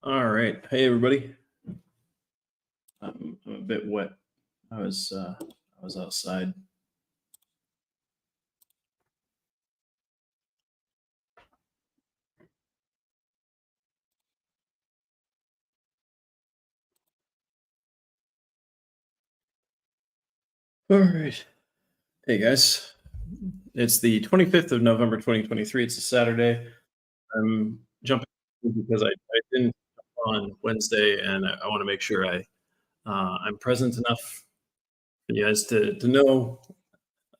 All right. Hey, everybody. I'm a bit wet. I was outside. All right. Hey, guys. It's the 25th of November, 2023. It's a Saturday. I'm jumping in because I didn't jump on Wednesday, and I want to make sure I'm present enough for you guys to know.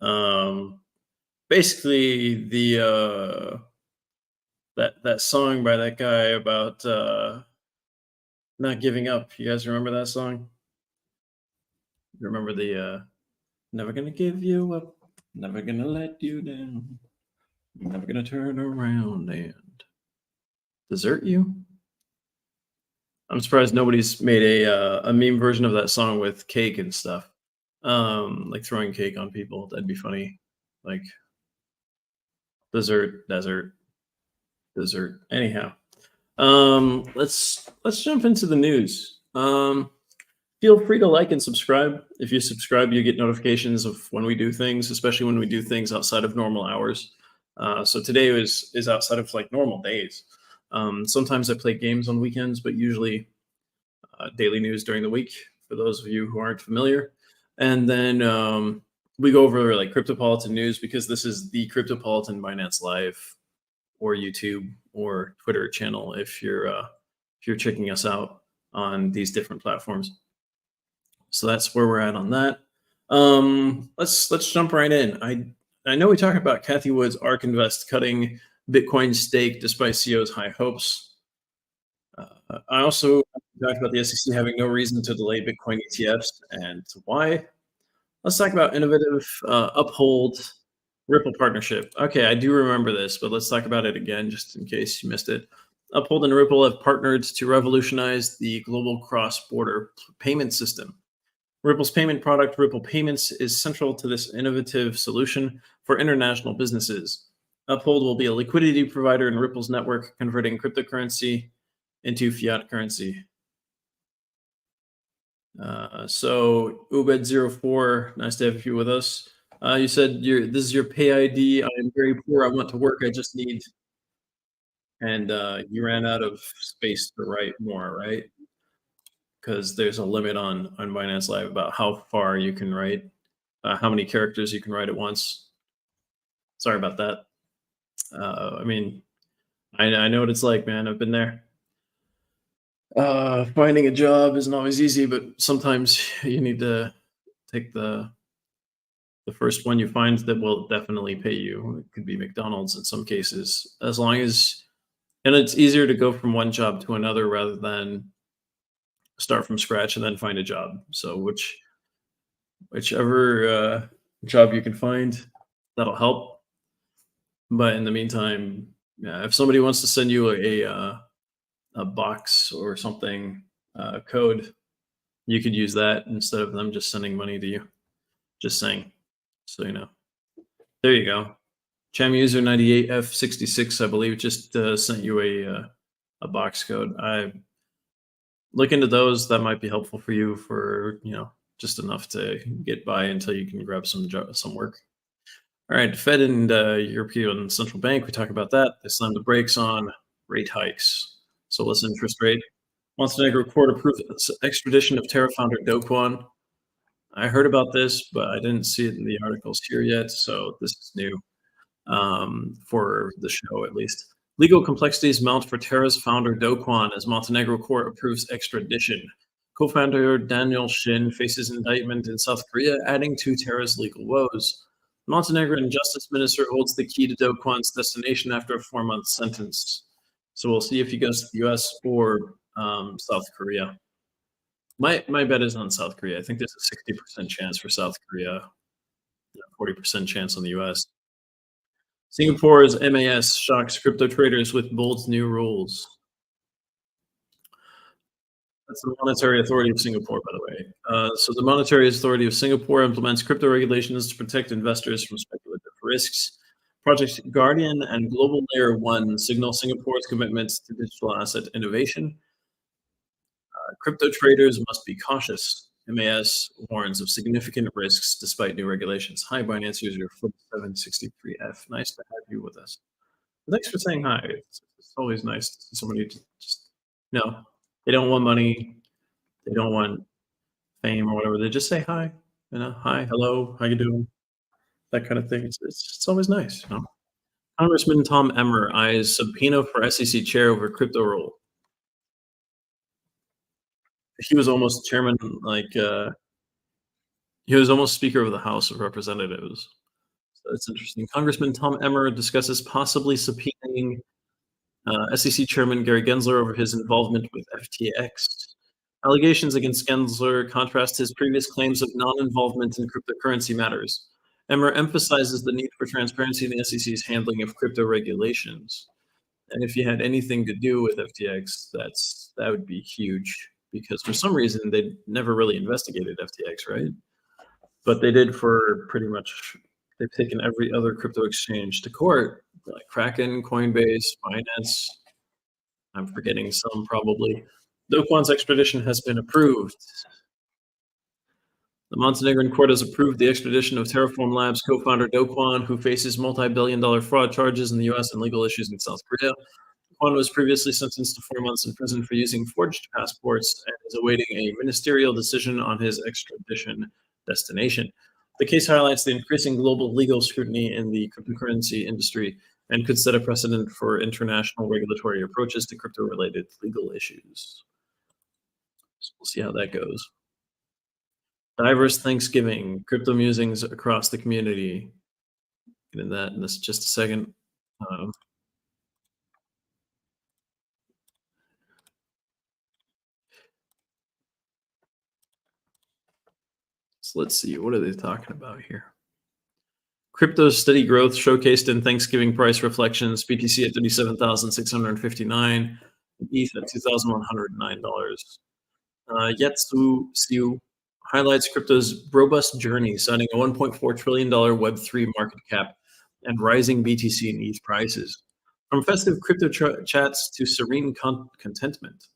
Um, Basically, the that song by that guy about not giving up. You guys remember that song? You remember the never gonna give you up, never gonna let you down, never gonna turn around and desert you. I'm surprised nobody's made a meme version of that song with cake and stuff. Like throwing cake on people. That'd be funny. Like dessert, desert, dessert. Anyhow, let's jump into the news. Feel free to like and subscribe. If you subscribe, you get notifications of when we do things, especially when we do things outside of normal hours. So today is outside of like normal days. Sometimes I play games on weekends, but usually daily news during the week. For those of you who aren't familiar, and then we go over like Cryptopolitan news because this is the Cryptopolitan Binance Live or YouTube or Twitter channel if you're checking us out on these different platforms. So that's where we're at on that. Let's jump right in. I know we talked about Kathy Wood's ARK Invest cutting Bitcoin stake despite CEO's high hopes. I also talked about the SEC having no reason to delay Bitcoin ETFs and why. Let's talk about innovative Uphold Ripple partnership. Okay, I do remember this, but let's talk about it again just in case you missed it. Uphold and Ripple have partnered to revolutionize the global cross-border payment system. Ripple's payment product, Ripple Payments, is central to this innovative solution for international businesses. Uphold will be a liquidity provider in Ripple's network, converting cryptocurrency into fiat currency. So Ubed04, nice to have you with us. You said this is your pay ID. I am very poor. I want to work. I just need, and you ran out of space to write more, right? Because there's a limit on Binance Live about how far you can write, how many characters you can write at once. Sorry about that. I mean, I know what it's like, man. I've been there. Finding a job isn't always easy, but sometimes you need to take the first one you find that will definitely pay you. It could be McDonald's in some cases, as long as, and it's easier to go from one job to another rather than start from scratch and then find a job. So whichever job you can find, that'll help. But in the meantime, yeah, if somebody wants to send you a box or something code, you could use that instead of them just sending money to you. Just saying, so you know. There you go. Cham user 98F66, I believe, just sent you a box code. I look into those. That might be helpful for you for just enough to get by until you can grab some work. All right, Fed and European Central Bank, we talk about that. They slammed the brakes on rate hikes. So less interest rate. Montenegro court approved extradition of Terra founder Do Kwon. I heard about this, but I didn't see it in the articles here yet. So this is new for the show, at least. Legal complexities mount for Terra's founder Do Kwon as Montenegro court approves extradition. Co-founder Daniel Shin faces indictment in South Korea, adding to Terra's legal woes. Montenegrin justice minister holds the key to Do Kwon's destination after a 4-month sentence. So we'll see if he goes to the U.S. or South Korea. My bet is on South Korea. I think there's a 60% chance for South Korea, 40% chance on the U.S. Singapore's MAS shocks crypto traders with bold new rules. That's the Monetary Authority of Singapore, by the way. So the Monetary Authority of Singapore implements crypto regulations to protect investors from speculative risks. Project Guardian and Global Layer 1 signal Singapore's commitment to digital asset innovation. Crypto traders must be cautious. MAS warns of significant risks despite new regulations. Hi, Binance user 4763F. Nice to have you with us. Thanks for saying hi. It's always nice to see somebody just, no, they don't want money. They don't want fame or whatever. They just say hi. Hi, hello, how you doing? That kind of thing. It's always nice. Congressman Tom Emmer eyes subpoena for SEC chair over crypto rule. He was almost chairman, like he was almost Speaker of the House of Representatives. So that's interesting. Congressman Tom Emmer discusses possibly subpoenaing SEC Chairman Gary Gensler over his involvement with FTX. Allegations against Gensler contrast his previous claims of non-involvement in cryptocurrency matters. Emmer emphasizes the need for transparency in the SEC's handling of crypto regulations. And if you had anything to do with FTX, that would be huge because for some reason they never really investigated FTX, right? But they did for pretty much. They've taken every other crypto exchange to court, like Kraken, Coinbase, Binance. I'm forgetting some probably. Do Kwon's extradition has been approved. The Montenegrin court has approved the extradition of Terraform Labs co-founder Do Kwon, who faces multi-billion-dollar fraud charges in the U.S. and legal issues in South Korea. Kwon was previously sentenced to 4 months in prison for using forged passports and is awaiting a ministerial decision on his extradition destination. The case highlights the increasing global legal scrutiny in the cryptocurrency industry and could set a precedent for international regulatory approaches to crypto-related legal issues. So we'll see how that goes. Diverse Thanksgiving, crypto musings across the community. Get into that in just a second. So let's see, what are they talking about here? Crypto's steady growth showcased in Thanksgiving price reflections, BTC at $37,659, ETH at $2,109. Yetsu Siu highlights crypto's robust journey, citing a $1.4 trillion Web3 market cap and rising BTC and ETH prices. From festive crypto chats to serene contentment,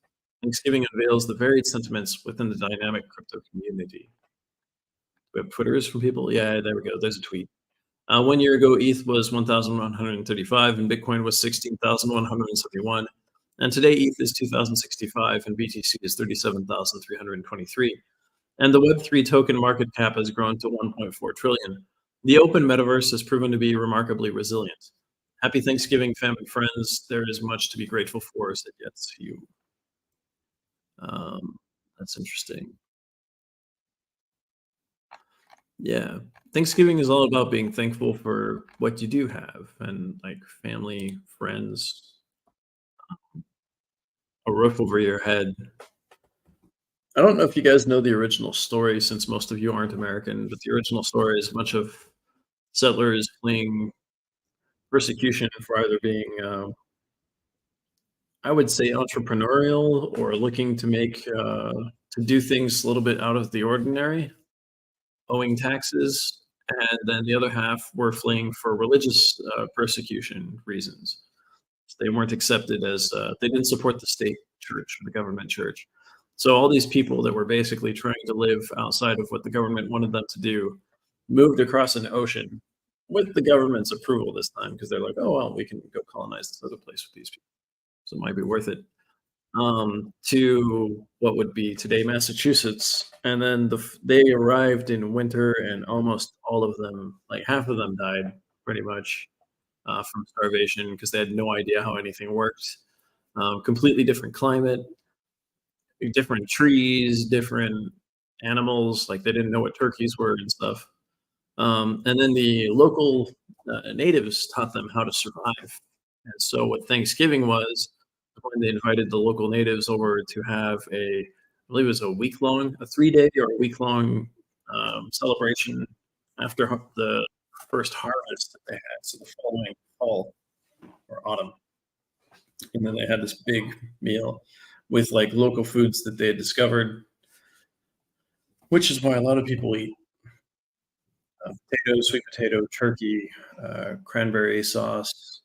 Thanksgiving unveils the varied sentiments within the dynamic crypto community. We have Twitters from people. Yeah, there we go. There's a tweet. 1 year ago, ETH was 1,135 and Bitcoin was 16,171. And today, ETH is 2,065 and BTC is 37,323. And the Web3 token market cap has grown to 1.4 trillion. The open metaverse has proven to be remarkably resilient. Happy Thanksgiving, fam and friends. There is much to be grateful for, said Yetsu. That's interesting. Yeah. Thanksgiving is all about being thankful for what you do have and like family, friends, a roof over your head. I don't know if you guys know the original story since most of you aren't American, but the original story is a bunch of settlers fleeing persecution for either being, I would say, entrepreneurial or looking to to do things a little bit out of the ordinary, owing taxes, and then the other half were fleeing for religious persecution reasons. They weren't accepted as they didn't support the state church or the government church. So all these people that were basically trying to live outside of what the government wanted them to do moved across an ocean with the government's approval this time because they're like, oh well, we can go colonize this other place with these people, so it might be worth it. To what would be today Massachusetts, and then they arrived in winter, and almost all of them, like half of them, died pretty much from starvation because they had no idea how anything worked. Completely different climate, different trees, different animals. Like they didn't know what turkeys were and stuff. And then the local natives taught them how to survive. And so what Thanksgiving was, when they invited the local natives over to have I believe it was a 3-day or a week-long celebration after the first harvest that they had. So the following fall or autumn. And then they had this big meal with like local foods that they had discovered, which is why a lot of people eat potato, sweet potato, turkey, cranberry sauce.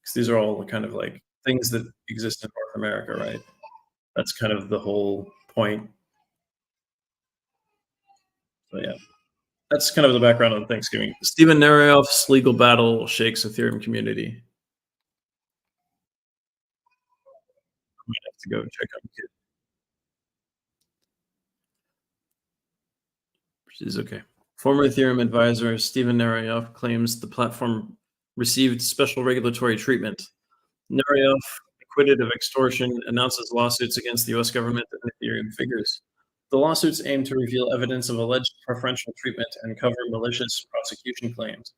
Because these are all kind of like things that exist in North America, right? That's kind of the whole point. So yeah, that's kind of the background on Thanksgiving. Steven Narioff's legal battle shakes Ethereum community. I might have to go check on it. She's okay. Former Ethereum advisor Steven Narioff claims the platform received special regulatory treatment. Narioff, acquitted of extortion, announces lawsuits against the US government and Ethereum figures. The lawsuits aim to reveal evidence of alleged preferential treatment and cover malicious prosecution claims.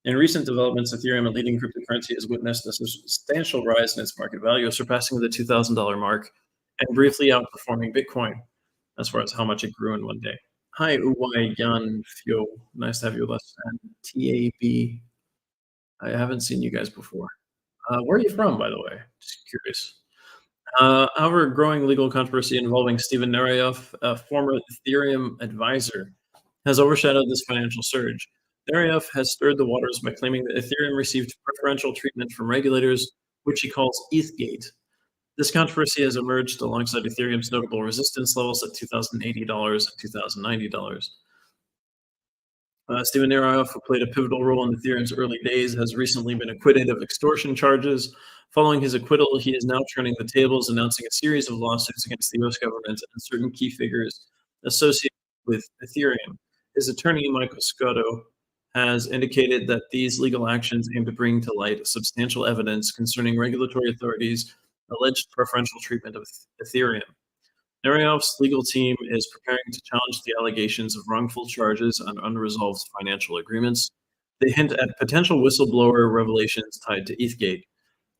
In recent developments, Ethereum, a leading cryptocurrency, has witnessed a substantial rise in its market value, surpassing the $2,000 mark and briefly outperforming Bitcoin as far as how much it grew in one day. Hi, Uwai Yan Fyo. Nice to have you with us. And TAB. I haven't seen you guys before. Where are you from, by the way? Just curious. However, growing legal controversy involving Steven Narioff, a former Ethereum advisor, has overshadowed this financial surge. Narioff has stirred the waters by claiming that Ethereum received preferential treatment from regulators, which he calls ETHgate. This controversy has emerged alongside Ethereum's notable resistance levels at $2,080 and $2,090. Steven Narioff, who played a pivotal role in Ethereum's early days, has recently been acquitted of extortion charges. Following his acquittal, he is now turning the tables, announcing a series of lawsuits against the US government and certain key figures associated with Ethereum. His attorney, Michael Scotto, has indicated that these legal actions aim to bring to light substantial evidence concerning regulatory authorities' alleged preferential treatment of Ethereum. Narioff's legal team is preparing to challenge the allegations of wrongful charges on unresolved financial agreements. They hint at potential whistleblower revelations tied to ETHgate.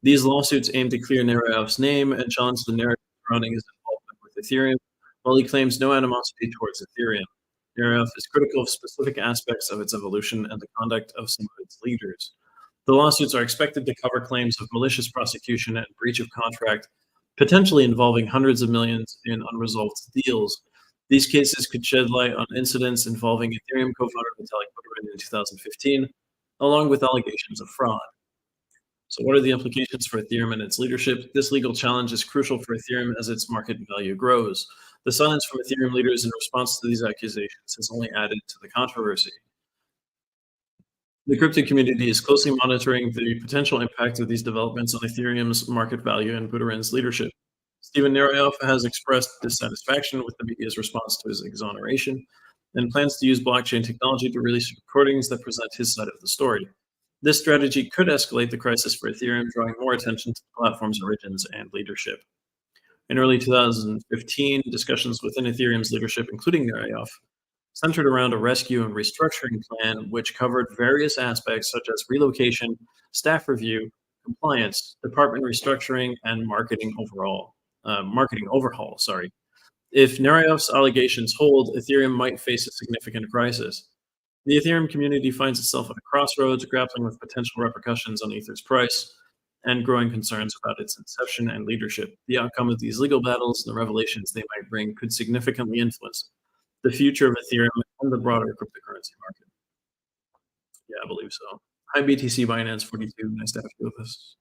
These lawsuits aim to clear Narioff's name and challenge the narrative surrounding his involvement with Ethereum, while he claims no animosity towards Ethereum. Narioff is critical of specific aspects of its evolution and the conduct of some of its leaders. The lawsuits are expected to cover claims of malicious prosecution and breach of contract, potentially involving hundreds of millions in unresolved deals. These cases could shed light on incidents involving Ethereum co-founder Vitalik Buterin in 2015, along with allegations of fraud. So, what are the implications for Ethereum and its leadership? This legal challenge is crucial for Ethereum as its market value grows. The silence from Ethereum leaders in response to these accusations has only added to the controversy. The crypto community is closely monitoring the potential impact of these developments on Ethereum's market value and Buterin's leadership. Steven Narioff has expressed dissatisfaction with the media's response to his exoneration and plans to use blockchain technology to release recordings that present his side of the story. This strategy could escalate the crisis for Ethereum, drawing more attention to the platform's origins and leadership. In early 2015, discussions within Ethereum's leadership, including Narioff, centered around a rescue and restructuring plan, which covered various aspects such as relocation, staff review, compliance, department restructuring, and marketing overhaul. Sorry. If Narioff's allegations hold, Ethereum might face a significant crisis. The Ethereum community finds itself at a crossroads, grappling with potential repercussions on Ether's price and growing concerns about its inception and leadership. The outcome of these legal battles and the revelations they might bring could significantly influence the future of Ethereum and the broader cryptocurrency market. Yeah, I believe so. Hi, BTC Binance 42. Nice to have you with us.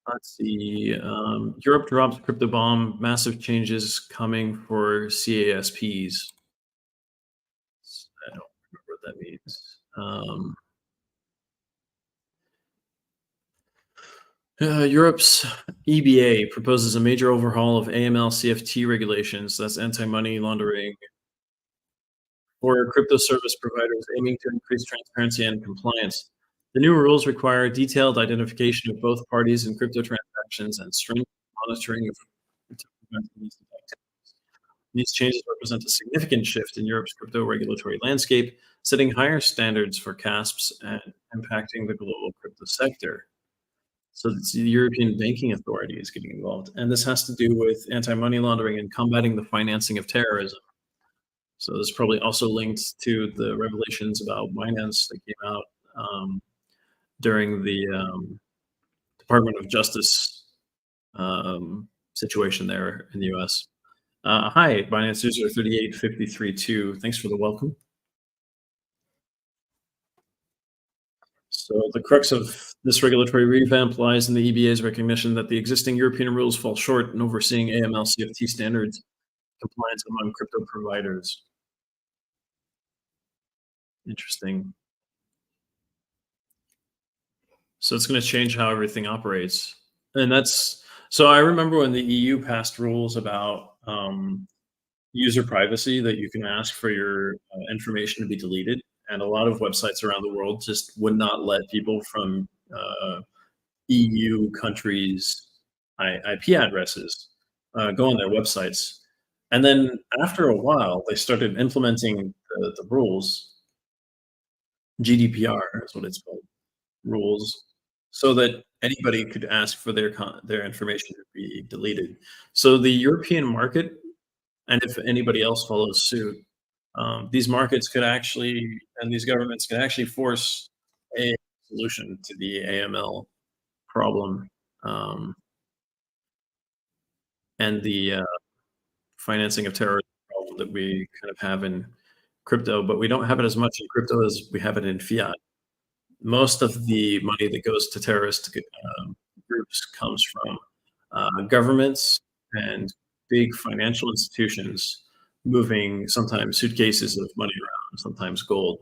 Let's see. Europe drops crypto bomb. Massive changes coming for CASPs. I don't remember what that means. Europe's EBA proposes a major overhaul of AML CFT regulations, that's anti-money laundering, for crypto service providers, aiming to increase transparency and compliance. The new rules require detailed identification of both parties in crypto transactions and stringent monitoring of crypto activities. These changes represent a significant shift in Europe's crypto regulatory landscape, setting higher standards for CASPs and impacting the global crypto sector. So the European Banking Authority is getting involved, and this has to do with anti-money laundering and combating the financing of terrorism. So this probably also linked to the revelations about Binance that came out during the Department of Justice situation there in the U.S. Hi, Binance user 38532. Thanks for the welcome. So the crux of this regulatory revamp lies in the EBA's recognition that the existing European rules fall short in overseeing AML/CFT standards compliance among crypto providers. Interesting. So it's going to change how everything operates, and that's so. I remember when the EU passed rules about user privacy that you can ask for your information to be deleted, and a lot of websites around the world just would not let people from EU countries' IP addresses go on their websites. And then after a while, they started implementing the rules. GDPR is what it's called, rules, so that anybody could ask for their information to be deleted. So the European market, and if anybody else follows suit, these markets could actually, and these governments could actually force a solution to the AML problem, um, and the financing of terrorism problem that we kind of have in crypto, but we don't have it as much in crypto as we have it in fiat. Most of the money that goes to terrorist groups comes from governments and big financial institutions moving sometimes suitcases of money around, sometimes gold.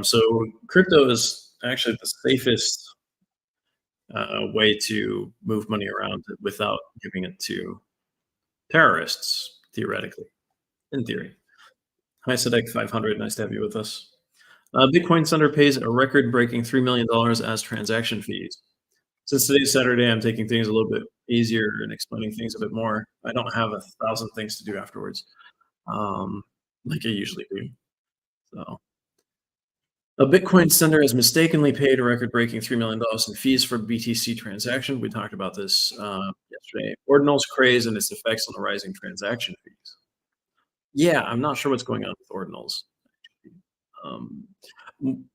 So crypto is actually the safest way to move money around without giving it to terrorists, theoretically, in theory. Hi, Sadek 500. Nice to have you with us. Bitcoin Thunder pays a record-breaking $3 million as transaction fees. Since today's Saturday, I'm taking things a little bit easier and explaining things a bit more. I don't have 1,000 things to do afterwards, um, like I usually do. So, a Bitcoin sender has mistakenly paid a record-breaking $3 million in fees for BTC transaction. We talked about this yesterday. Ordinals craze and its effects on the rising transaction fees. Yeah, I'm not sure what's going on with ordinals. Um,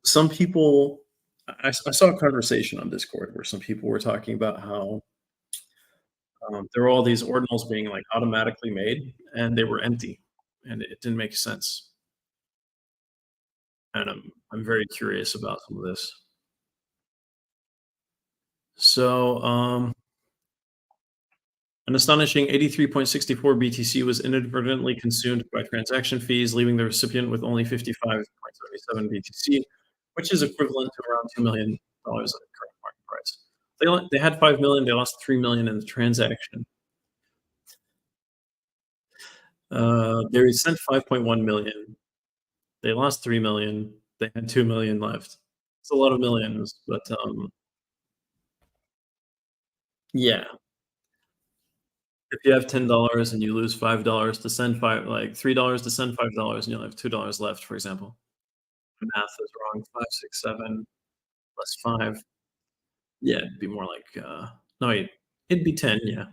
some people, I saw a conversation on Discord where some people were talking about how there were all these ordinals being like automatically made, and they were empty, and it didn't make sense. And I'm very curious about some of this. So an astonishing 83.64 BTC was inadvertently consumed by transaction fees, leaving the recipient with only 55.77 BTC, which is equivalent to around $2 million at the current market price. They had 5 million, they lost 3 million in the transaction. They sent 5.1 million. They lost 3 million. They had 2 million left. It's a lot of millions, but yeah. If you have $10 and you lose $5 to send $3 to send $5 and you'll have $2 left, for example. The math is wrong. 5, 6, 7 plus 5. Yeah, it'd be more like no wait, it'd be 10, yeah.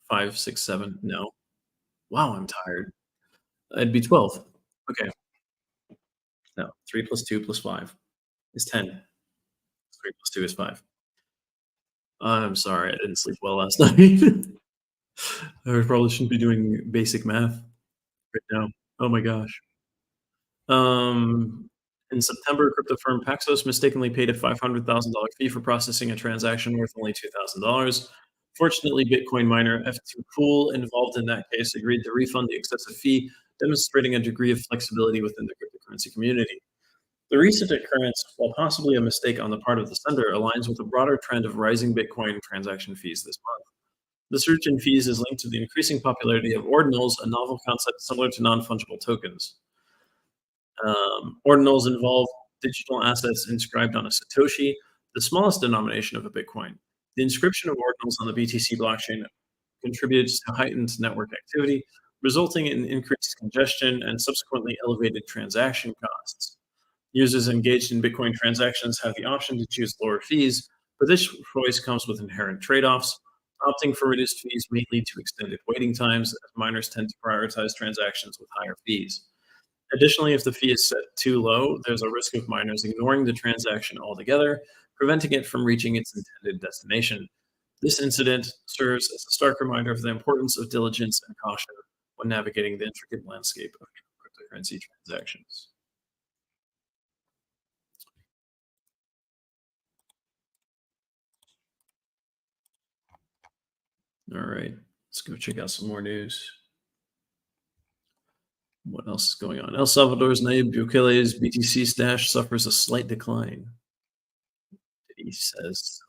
5, 6, 7. No. Wow, I'm tired. It'd be 12. Okay. No. 3 plus 2 plus 5 is 10. 3 plus 2 is 5. I'm sorry, I didn't sleep well last night. I probably shouldn't be doing basic math right now. Oh my gosh. Um, in September, crypto firm Paxos mistakenly paid a $500,000 fee for processing a transaction worth only $2,000. Fortunately, Bitcoin miner F2 Pool involved in that case agreed to refund the excessive fee, demonstrating a degree of flexibility within the cryptocurrency community. The recent occurrence, while possibly a mistake on the part of the sender, aligns with a broader trend of rising Bitcoin transaction fees this month. The surge in fees is linked to the increasing popularity of ordinals, a novel concept similar to non-fungible tokens. Ordinals involve digital assets inscribed on a Satoshi, the smallest denomination of a Bitcoin. The inscription of ordinals on the BTC blockchain contributes to heightened network activity, resulting in increased congestion and subsequently elevated transaction costs. Users engaged in Bitcoin transactions have the option to choose lower fees, but this choice comes with inherent trade offs. Opting for reduced fees may lead to extended waiting times, as miners tend to prioritize transactions with higher fees. Additionally, if the fee is set too low, there's a risk of miners ignoring the transaction altogether, preventing it from reaching its intended destination. This incident serves as a stark reminder of the importance of diligence and caution when navigating the intricate landscape of cryptocurrency transactions. All right. Let's go check out some more news. What else is going on? El Salvador's Nayib Bukele's BTC stash suffers a slight decline. He says,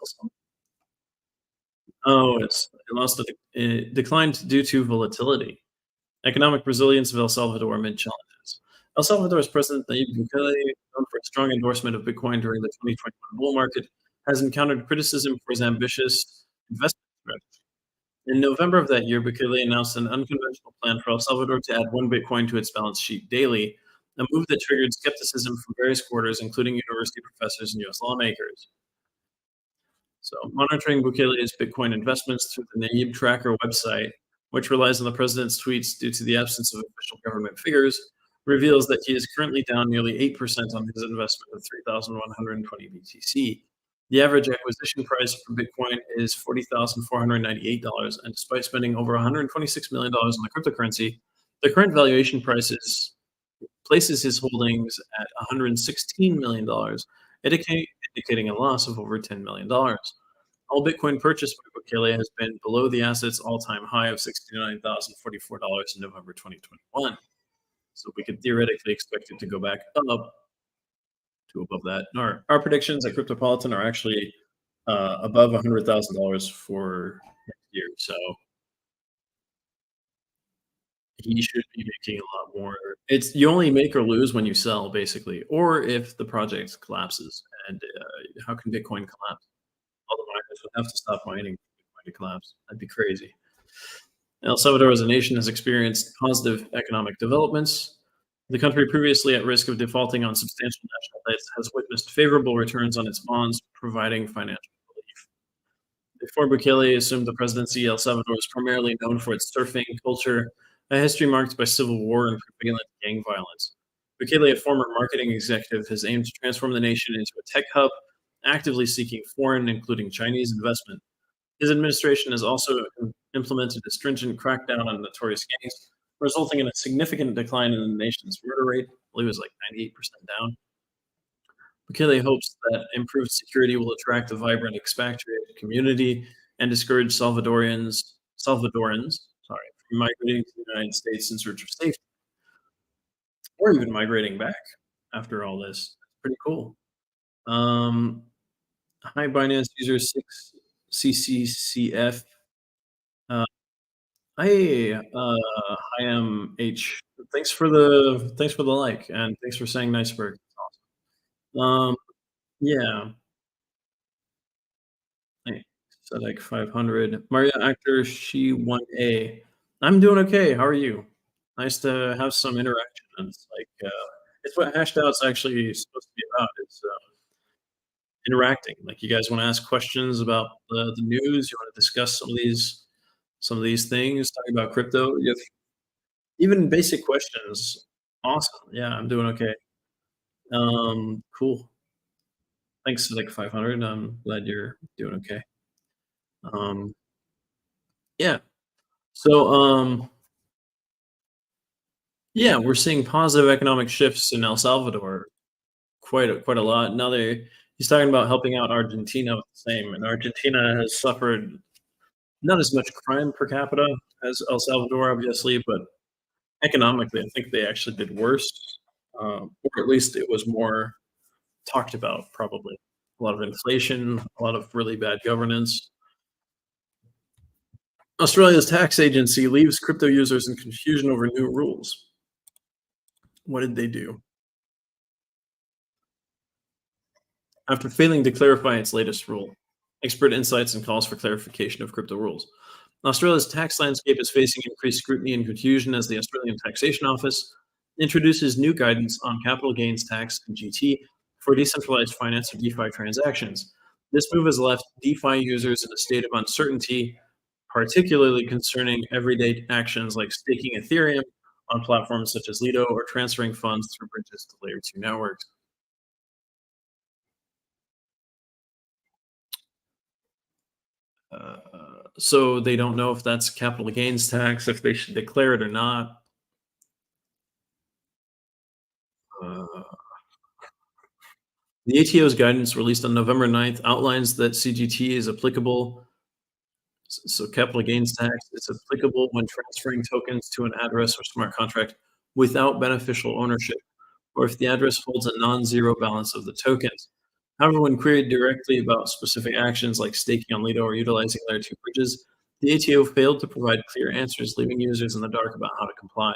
oh, it lost it declined due to volatility. Economic resilience of El Salvador amid challenges. El Salvador's President Nayib Bukele, known for his strong endorsement of Bitcoin during the 2021 bull market, has encountered criticism for his ambitious investment strategy. In November of that year, Bukele announced an unconventional plan for El Salvador to add one Bitcoin to its balance sheet daily, a move that triggered skepticism from various quarters, including university professors and U.S. lawmakers. So, monitoring Bukele's Bitcoin investments through the Nayib Tracker website, which relies on the president's tweets due to the absence of official government figures, reveals that he is currently down nearly 8% on his investment of 3,120 BTC. The average acquisition price for Bitcoin is $40,498, and despite spending over $126 million on the cryptocurrency, the current valuation prices places his holdings at $116 million, indicating a loss of over $10 million. All Bitcoin purchased by Bukele has been below the asset's all-time high of $69,044 in November 2021. So we could theoretically expect it to go back up to above that. Our predictions at Cryptopolitan are actually above $100,000 for next year. So he should be making a lot more. It's you only make or lose when you sell, basically, or if the project collapses. And how can Bitcoin collapse? All the miners would have to stop mining for Bitcoin to collapse. That'd be crazy. El Salvador as a nation has experienced positive economic developments. The country, previously at risk of defaulting on substantial national debts, has witnessed favorable returns on its bonds, providing financial relief. Before Bukele assumed the presidency, El Salvador is primarily known for its surfing culture, a history marked by civil war and prevalent gang violence. Bukele, a former marketing executive, has aimed to transform the nation into a tech hub, actively seeking foreign, including Chinese, investment. His administration has also implemented a stringent crackdown on notorious gangs, resulting in a significant decline in the nation's murder rate. I believe it was like 98% down. Bukele hopes that improved security will attract a vibrant expatriate community and discourage Salvadorans, from migrating to the United States in search of safety, or even migrating back after all this. Pretty cool. Um, Hi, Binance user 6CCCF. Uh, I am H. Thanks for the like, and thanks for saying Niceberg. Um, yeah, thanks. Like 500. Maria actor, she 1A. I'm doing okay. How are you? Nice to have some interaction. It's what hashed out's actually supposed to be about. It's interacting. Like you guys want to ask questions about the news. You want to discuss some of these things. Talking about crypto. You have even basic questions. Awesome. Yeah, I'm doing okay. Cool. Thanks to like 500. I'm glad you're doing okay. Um, yeah. So, yeah, we're seeing positive economic shifts in El Salvador quite a lot. Now he's talking about helping out Argentina with the same, and Argentina has suffered not as much crime per capita as El Salvador, obviously, but economically, I think they actually did worse, or at least it was more talked about. Probably a lot of inflation, a lot of really bad governance. Australia's tax agency leaves crypto users in confusion over new rules. What did they do? After failing to clarify its latest rule, expert insights and calls for clarification of crypto rules. Australia's tax landscape is facing increased scrutiny and confusion as the Australian Taxation Office introduces new guidance on capital gains tax and GT for decentralized finance or DeFi transactions. This move has left DeFi users in a state of uncertainty, particularly concerning everyday actions like staking Ethereum on platforms such as Lido or transferring funds through bridges to layer 2 networks. So they don't know if that's capital gains tax, if they should declare it or not. Uh, the ATO's guidance released on November 9th outlines that CGT is applicable. So capital gains tax is applicable when transferring tokens to an address or smart contract without beneficial ownership, or if the address holds a non-zero balance of the tokens. However, when queried directly about specific actions like staking on Lido or utilizing Layer 2 bridges, the ATO failed to provide clear answers, leaving users in the dark about how to comply.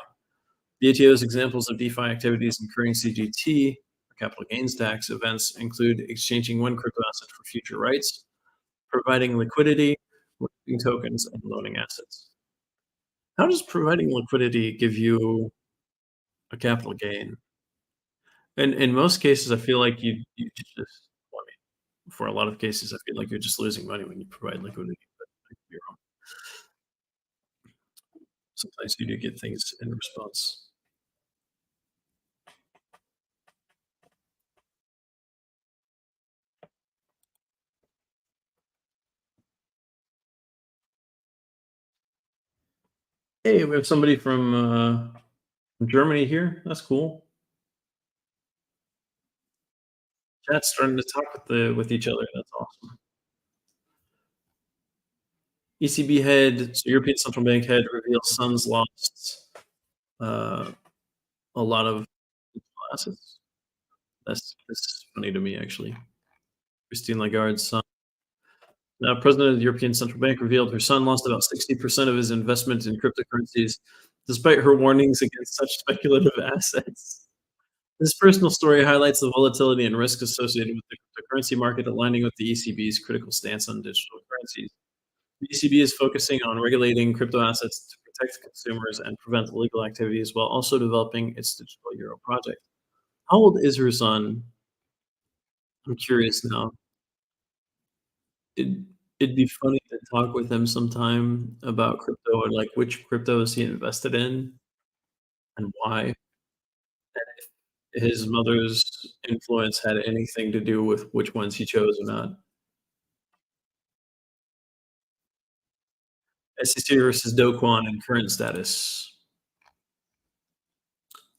The ATO's examples of DeFi activities incurring CGT, or capital gains tax events, include exchanging one crypto asset for future rights, providing liquidity, listing tokens, and loaning assets. How does providing liquidity give you a capital gain? And in most cases, I feel like you just, well, I mean, for a lot of cases, I feel like you're just losing money when you provide liquidity. But I could be wrong. Sometimes you do get things in response. Hey, we have somebody from Germany here. That's cool. Chat's starting to talk with each other. That's awesome. ECB head, so European Central Bank head reveals Sun's lost uh, a lot of assets. That's funny to me, actually. Christine Lagarde's son. Now, president of the European Central Bank revealed her son lost about 60% of his investment in cryptocurrencies, despite her warnings against such speculative assets. This personal story highlights the volatility and risk associated with the cryptocurrency market, aligning with the ECB's critical stance on digital currencies. The ECB is focusing on regulating crypto assets to protect consumers and prevent illegal activities while also developing its digital euro project. How old is her son? I'm curious now. It it'd be funny to talk with him sometime about crypto and, like, which cryptos he invested in and why, if his mother's influence had anything to do with which ones he chose or not. SEC versus Do Kwon and current status.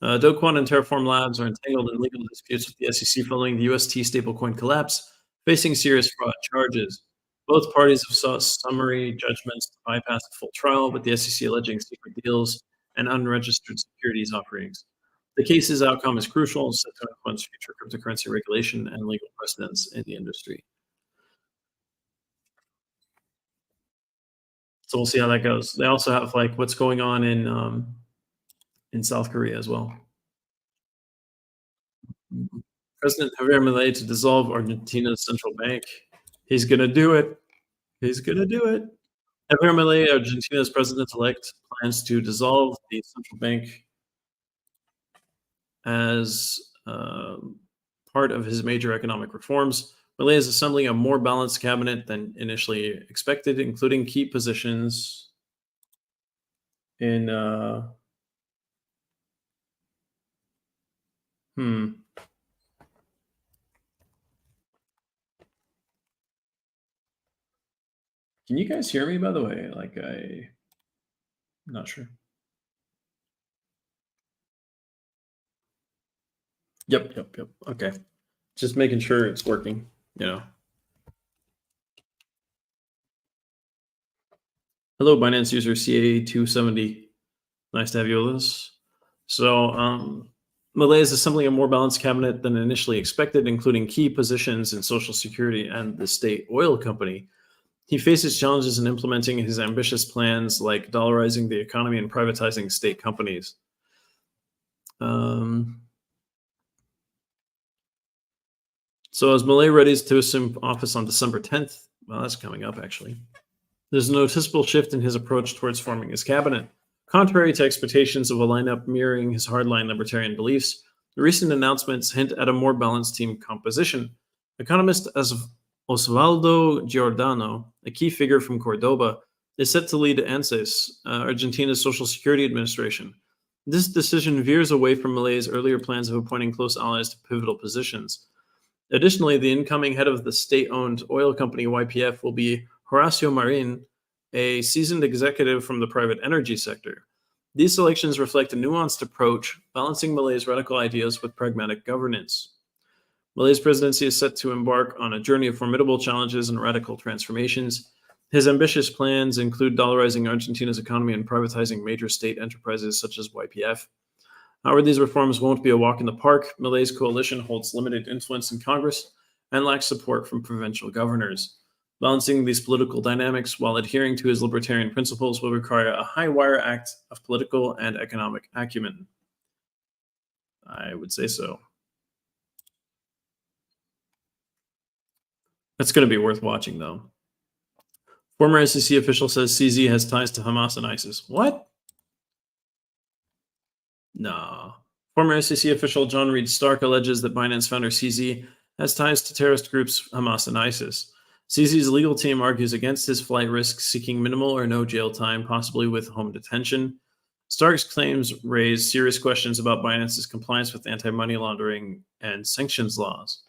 Do Kwon and Terraform Labs are entangled in legal disputes with the SEC following the UST stablecoin collapse, facing serious fraud charges. Both parties have sought summary judgments to bypass a full trial, with the SEC alleging secret deals and unregistered securities offerings. The case's outcome is crucial and set to influence future cryptocurrency regulation and legal precedents in the industry. So we'll see how that goes. They also have like what's going on in South Korea as well. President Javier Milei to dissolve Argentina's central bank. He's gonna do it. He's gonna do it. Javier Milei, Argentina's president-elect, plans to dissolve the central bank as part of his major economic reforms. Milei is assembling a more balanced cabinet than initially expected, including key positions in hmm. Can you guys hear me, by the way? Like, I'm not sure. Yep. Okay. Just making sure it's working, you know. Hello, Binance user CA270. Nice to have you with us. So, Milei is assembling a more balanced cabinet than initially expected, including key positions in Social Security and the state oil company. He faces challenges in implementing his ambitious plans like dollarizing the economy and privatizing state companies. So as Milei readies to assume office on December 10th, well, that's coming up actually, there's a noticeable shift in his approach towards forming his cabinet. Contrary to expectations of a lineup mirroring his hardline libertarian beliefs, the recent announcements hint at a more balanced team composition. Economist Osvaldo Giordano, a key figure from Cordoba, is set to lead ANSES, Argentina's Social Security Administration. This decision veers away from Milei's earlier plans of appointing close allies to pivotal positions. Additionally, the incoming head of the state-owned oil company YPF will be Horacio Marin, a seasoned executive from the private energy sector. These selections reflect a nuanced approach, balancing Milei's radical ideas with pragmatic governance. Milei's presidency is set to embark on a journey of formidable challenges and radical transformations. His ambitious plans include dollarizing Argentina's economy and privatizing major state enterprises such as YPF. However, these reforms won't be a walk in the park. Milei's coalition holds limited influence in Congress and lacks support from provincial governors. Balancing these political dynamics while adhering to his libertarian principles will require a high wire act of political and economic acumen. I would say so. That's going to be worth watching, though. Former SEC official says CZ has ties to Hamas and ISIS. What? Nah. Former SEC official John Reed Stark alleges that Binance founder CZ has ties to terrorist groups Hamas and ISIS. CZ's legal team argues against his flight risk, seeking minimal or no jail time, possibly with home detention. Stark's claims raise serious questions about Binance's compliance with anti-money laundering and sanctions laws.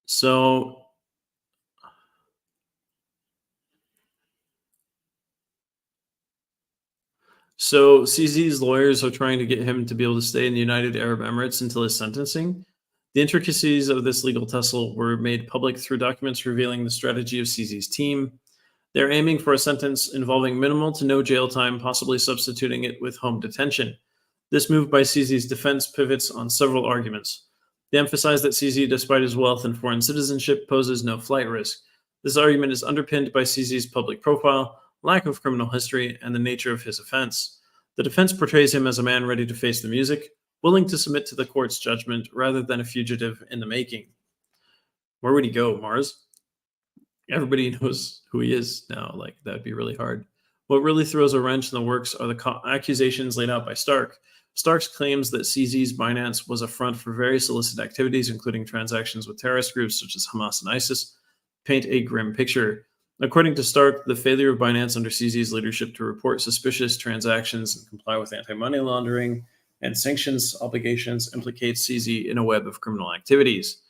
So CZ's lawyers are trying to get him to be able to stay in the United Arab Emirates until his sentencing. The intricacies of this legal tussle were made public through documents revealing the strategy of CZ's team. They're aiming for a sentence involving minimal to no jail time, possibly substituting it with home detention. This move by CZ's defense pivots on several arguments. They emphasize that CZ, despite his wealth and foreign citizenship, poses no flight risk. This argument is underpinned by CZ's public profile, lack of criminal history, and the nature of his offense. The defense portrays him as a man ready to face the music, willing to submit to the court's judgment rather than a fugitive in the making. Where would he go, Mars? Everybody knows who he is now. Like, that'd be really hard. What really throws a wrench in the works are the accusations laid out by Stark. Stark's claims that CZ's Binance was a front for various illicit activities, including transactions with terrorist groups such as Hamas and ISIS, paint a grim picture. According to Stark, the failure of Binance under CZ's leadership to report suspicious transactions and comply with anti-money laundering and sanctions obligations implicates CZ in a web of criminal activities.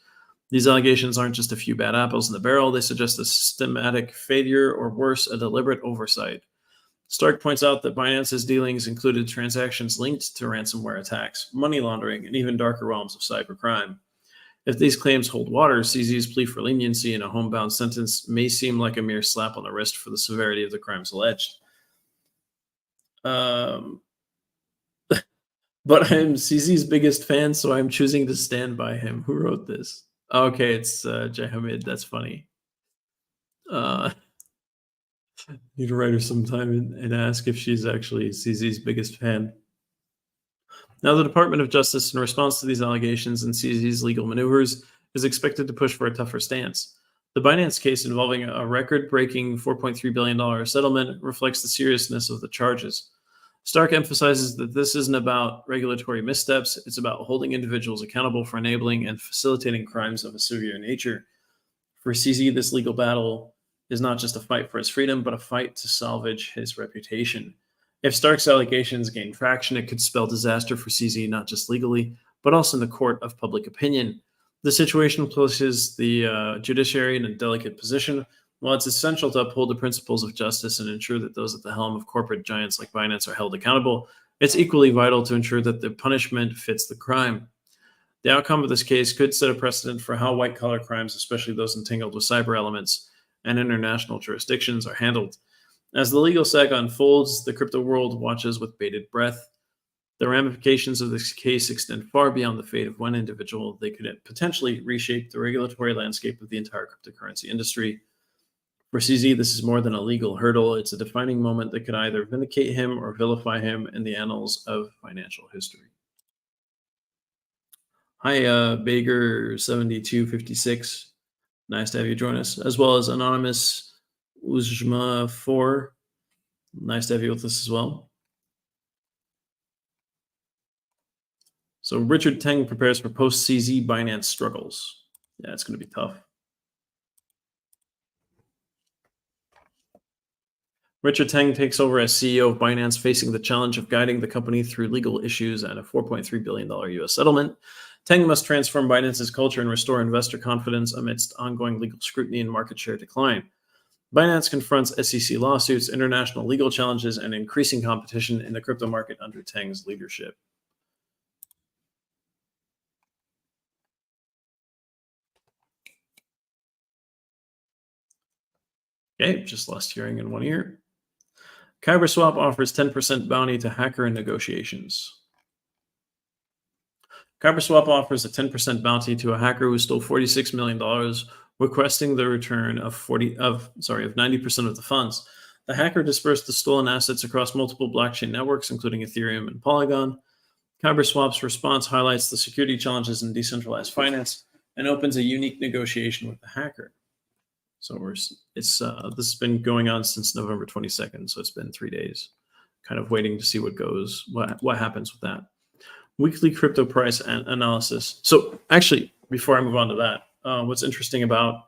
These allegations aren't just a few bad apples in the barrel, they suggest a systematic failure or worse, a deliberate oversight. Stark points out that Binance's dealings included transactions linked to ransomware attacks, money laundering, and even darker realms of cybercrime. If these claims hold water, CZ's plea for leniency in a homebound sentence may seem like a mere slap on the wrist for the severity of the crimes alleged. But I'm CZ's biggest fan, so I'm choosing to stand by him. Who wrote this? Okay, it's Jahamid. That's funny. Need to write her sometime and ask if she's actually CZ's biggest fan. Now, the Department of Justice, in response to these allegations and CZ's legal maneuvers, is expected to push for a tougher stance. The Binance case involving a record-breaking $4.3 billion settlement reflects the seriousness of the charges. Stark emphasizes that this isn't about regulatory missteps, it's about holding individuals accountable for enabling and facilitating crimes of a severe nature. For CZ, this legal battle is not just a fight for his freedom, but a fight to salvage his reputation. If Stark's allegations gain traction, it could spell disaster for CZ, not just legally, but also in the court of public opinion. The situation places the judiciary in a delicate position. While it's essential to uphold the principles of justice and ensure that those at the helm of corporate giants like Binance are held accountable, it's equally vital to ensure that the punishment fits the crime. The outcome of this case could set a precedent for how white-collar crimes, especially those entangled with cyber elements and international jurisdictions, are handled. As the legal saga unfolds, the crypto world watches with bated breath. The ramifications of this case extend far beyond the fate of one individual. They could potentially reshape the regulatory landscape of the entire cryptocurrency industry. For CZ, this is more than a legal hurdle. It's a defining moment that could either vindicate him or vilify him in the annals of financial history. Hi, Bager7256. Nice to have you join us, as well as Anonymous Uzma4. Nice to have you with us as well. So Richard Teng prepares for post-CZ Binance struggles. Yeah, it's going to be tough. Richard Teng takes over as CEO of Binance, facing the challenge of guiding the company through legal issues and a $4.3 billion U.S. settlement. Teng must transform Binance's culture and restore investor confidence amidst ongoing legal scrutiny and market share decline. Binance confronts SEC lawsuits, international legal challenges, and increasing competition in the crypto market under Teng's leadership. Okay, just lost hearing in one ear. Kyberswap offers 10% bounty to hacker in negotiations. Kyberswap offers a 10% bounty to a hacker who stole $46 million, requesting the return of 90% of the funds. The hacker dispersed the stolen assets across multiple blockchain networks, including Ethereum and Polygon. Kyberswap's response highlights the security challenges in decentralized finance and opens a unique negotiation with the hacker. So this has been going on since November 22nd, so it's been 3 days. Kind of waiting to see what happens with that. Weekly crypto price analysis. So actually, before I move on to that, what's interesting about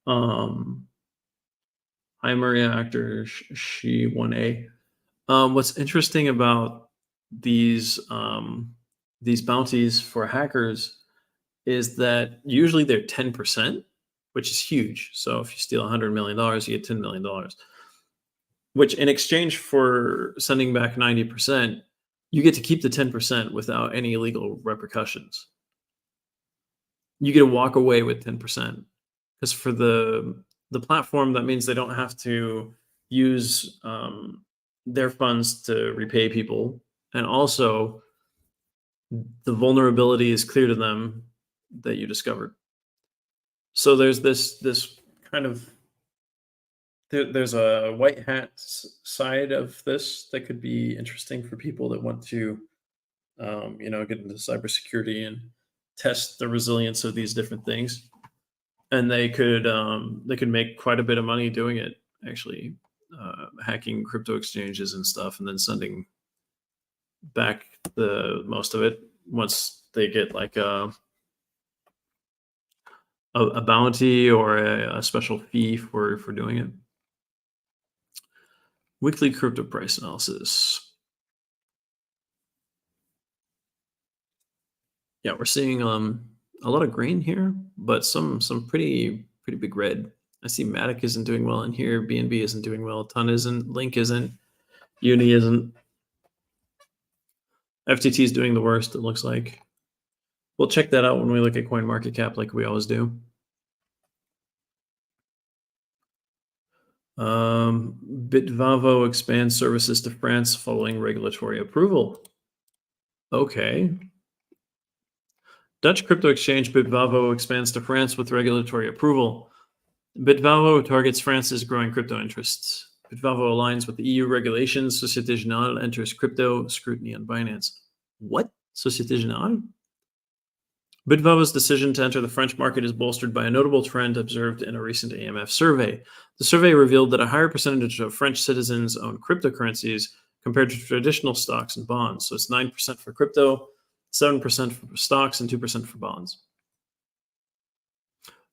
hi Maria actor she 1A. What's interesting about these bounties for hackers is that usually they're 10%, which is huge. So if you steal $100 million, you get $10 million, which in exchange for sending back 90%, you get to keep the 10% without any legal repercussions. You get to walk away with 10%, because for the platform, that means they don't have to use their funds to repay people, and also the vulnerability is clear to them that you discovered. So there's this kind of there's a white hat side of this that could be interesting for people that want to get into cybersecurity and test the resilience of these different things. And they could make quite a bit of money doing it, actually, hacking crypto exchanges and stuff, and then sending back the most of it once they get like a bounty or a special fee for doing it. Weekly crypto price analysis. Yeah, we're seeing a lot of green here, but some pretty big red. I see Matic isn't doing well in here. BNB isn't doing well. Ton isn't. Link isn't. Uni isn't. FTT is doing the worst, it looks like. We'll check that out when we look at CoinMarketCap like we always do. Bitvavo expands services to France following regulatory approval. Okay. Dutch crypto exchange Bitvavo expands to France with regulatory approval. Bitvavo targets France's growing crypto interests. Bitvavo aligns with the EU regulations. Société Générale enters crypto scrutiny on Binance. What? Société Générale? Bitvavo's decision to enter the French market is bolstered by a notable trend observed in a recent AMF survey. The survey revealed that a higher percentage of French citizens own cryptocurrencies compared to traditional stocks and bonds. So it's 9% for crypto, 7% for stocks, and 2% for bonds.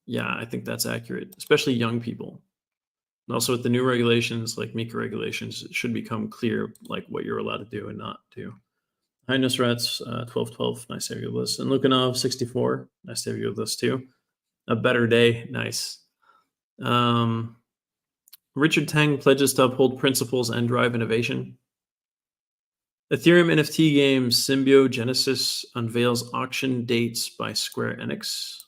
Yeah, I think that's accurate, especially young people. And also with the new regulations, like MiCA regulations, it should become clear like what you're allowed to do and not do. Hi, Nusrats, 1212, nice to have you with us. And Lukanov, 64, nice to have you with us too. A better day, nice. Richard Tang pledges to uphold principles and drive innovation. Ethereum NFT game Symbiogenesis unveils auction dates by Square Enix.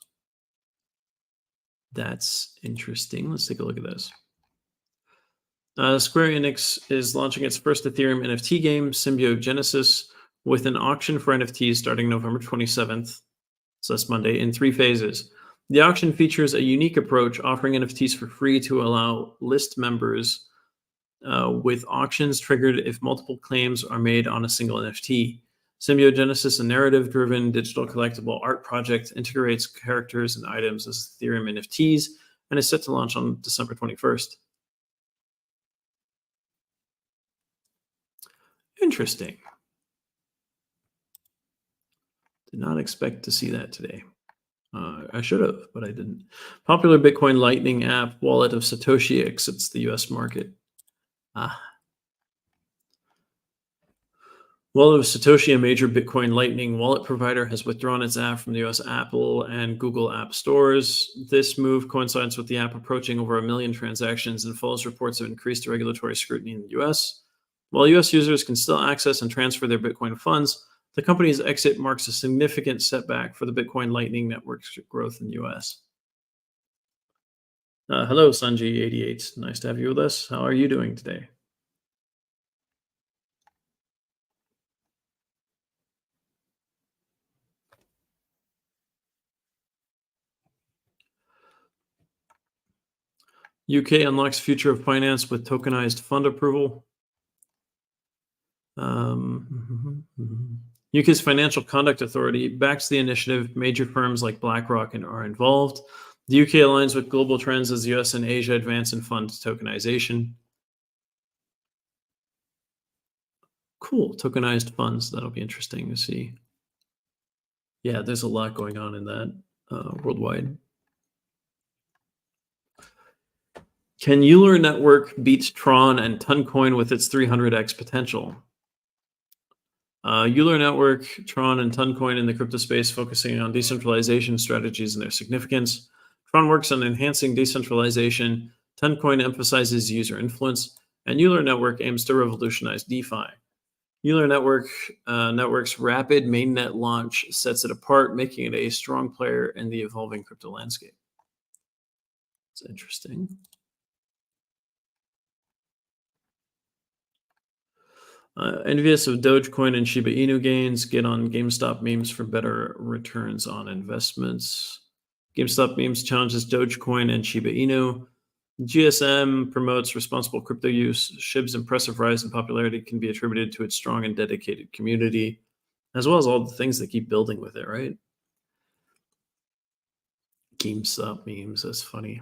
That's interesting. Let's take a look at this. Square Enix is launching its first Ethereum NFT game, Symbiogenesis, with an auction for NFTs starting November 27th, so that's Monday, in 3 phases. The auction features a unique approach, offering NFTs for free to allow list members, with auctions triggered if multiple claims are made on a single NFT. Symbiogenesis, a narrative-driven digital collectible art project, integrates characters and items as Ethereum NFTs and is set to launch on December 21st. Interesting. Did not expect to see that today. I should have, but I didn't. Popular Bitcoin Lightning app wallet of Satoshi exits the US market. Wallet of Satoshi, a major Bitcoin Lightning wallet provider, has withdrawn its app from the US Apple and Google App Stores. This move coincides with the app approaching over 1 million transactions and follows reports of increased regulatory scrutiny in the US. While US users can still access and transfer their Bitcoin funds, the company's exit marks a significant setback for the Bitcoin Lightning Network's growth in the US. Hello, Sanji88. Nice to have you with us. How are you doing today? UK unlocks future of finance with tokenized fund approval. UK's Financial Conduct Authority backs the initiative. Major firms like BlackRock are involved. The UK aligns with global trends as US and Asia advance in fund tokenization. Cool. Tokenized funds. That'll be interesting to see. Yeah, there's a lot going on in that worldwide. Can Euler Network beat Tron and Toncoin with its 300x potential? Euler Network, Tron, and Toncoin in the crypto space focusing on decentralization strategies and their significance. Tron works on enhancing decentralization. Toncoin emphasizes user influence. And Euler Network aims to revolutionize DeFi. Euler Network's rapid mainnet launch sets it apart, making it a strong player in the evolving crypto landscape. It's interesting. Envious of Dogecoin and Shiba Inu gains. Get on GameStop memes for better returns on investments. GameStop memes challenges Dogecoin and Shiba Inu. GSM promotes responsible crypto use. SHIB's impressive rise in popularity can be attributed to its strong and dedicated community, as well as all the things that keep building with it, right? GameStop memes, that's funny.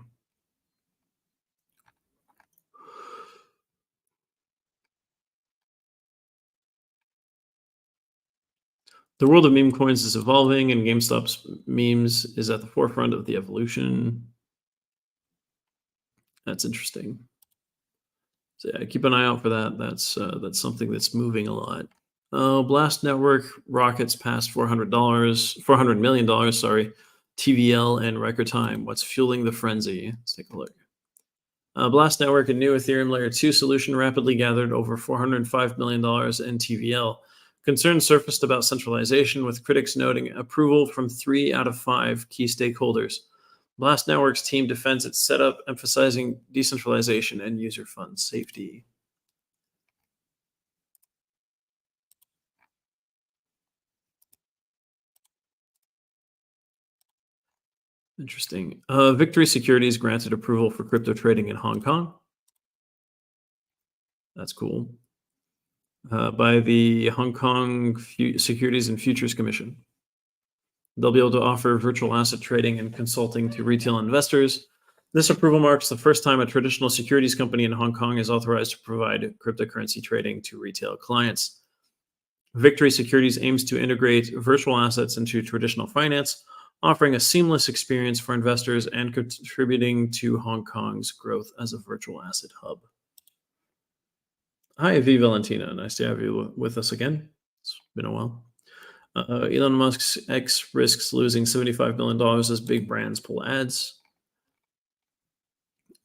The world of meme coins is evolving, and GameStop's memes is at the forefront of the evolution. That's interesting. So yeah, keep an eye out for that. That's something that's moving a lot. Blast Network rockets past $400 million. Sorry, TVL in record time. What's fueling the frenzy? Let's take a look. Blast Network, a new Ethereum Layer 2 solution, rapidly gathered over $405 million in TVL. Concerns surfaced about centralization, with critics noting approval from 3 out of 5 key stakeholders. Blast Network's team defends its setup, emphasizing decentralization and user fund safety. Interesting. Victory Securities granted approval for crypto trading in Hong Kong. That's cool. By the Hong Kong Securities and Futures Commission. They'll be able to offer virtual asset trading and consulting to retail investors. This approval marks the first time a traditional securities company in Hong Kong is authorized to provide cryptocurrency trading to retail clients. Victory Securities aims to integrate virtual assets into traditional finance, offering a seamless experience for investors and contributing to Hong Kong's growth as a virtual asset hub. Hi, V. Valentina. Nice to have you with us again. It's been a while. Elon Musk's X risks losing $75 million as big brands pull ads.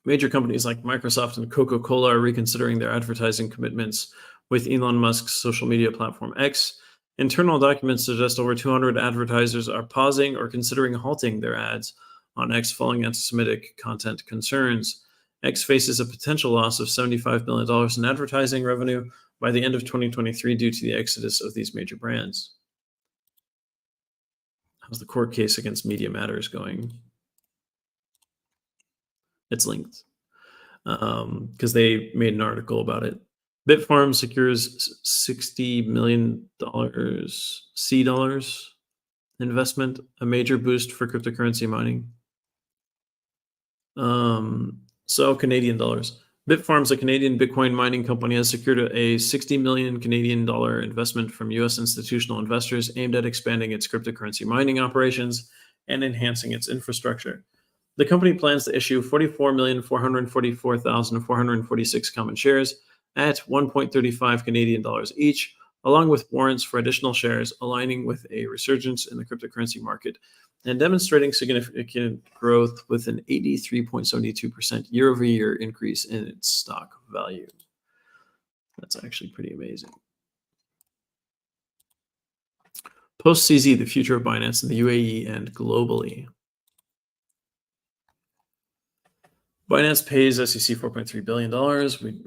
Major companies like Microsoft and Coca-Cola are reconsidering their advertising commitments with Elon Musk's social media platform X. Internal documents suggest over 200 advertisers are pausing or considering halting their ads on X following anti-Semitic content concerns. X faces a potential loss of $75 million in advertising revenue by the end of 2023 due to the exodus of these major brands. How's the court case against Media Matters going? It's linked because they made an article about it. Bitfarms secures $60 million C dollars investment, a major boost for cryptocurrency mining. So Canadian dollars. Bitfarms, a Canadian Bitcoin mining company, has secured a 60 million Canadian dollar investment from U.S. institutional investors aimed at expanding its cryptocurrency mining operations and enhancing its infrastructure. The company plans to issue 44,444,446 common shares at 1.35 Canadian dollars each, along with warrants for additional shares, aligning with a resurgence in the cryptocurrency market and demonstrating significant growth with an 83.72% year-over-year increase in its stock value. That's actually pretty amazing. Post-CZ, the future of Binance in the UAE and globally. Binance pays SEC $4.3 billion.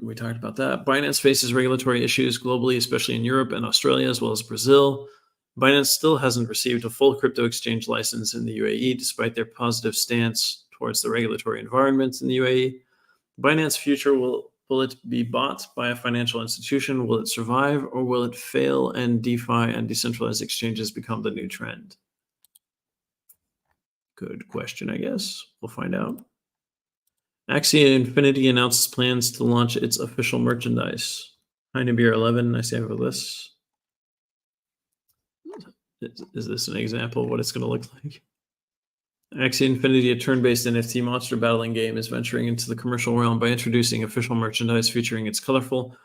We talked about that. Binance faces regulatory issues globally, especially in Europe and Australia, as well as Brazil. Binance still hasn't received a full crypto exchange license in the UAE, despite their positive stance towards the regulatory environment in the UAE. Binance future, will it be bought by a financial institution? Will it survive, or will it fail and DeFi and decentralized exchanges become the new trend? Good question, I guess. We'll find out. Axie Infinity announces plans to launch its official merchandise. Hi, Nabir 11. Nice to have you with us. Is this an example of what it's going to look like? Axie Infinity, a turn-based NFT monster battling game, is venturing into the commercial realm by introducing official merchandise featuring its colorful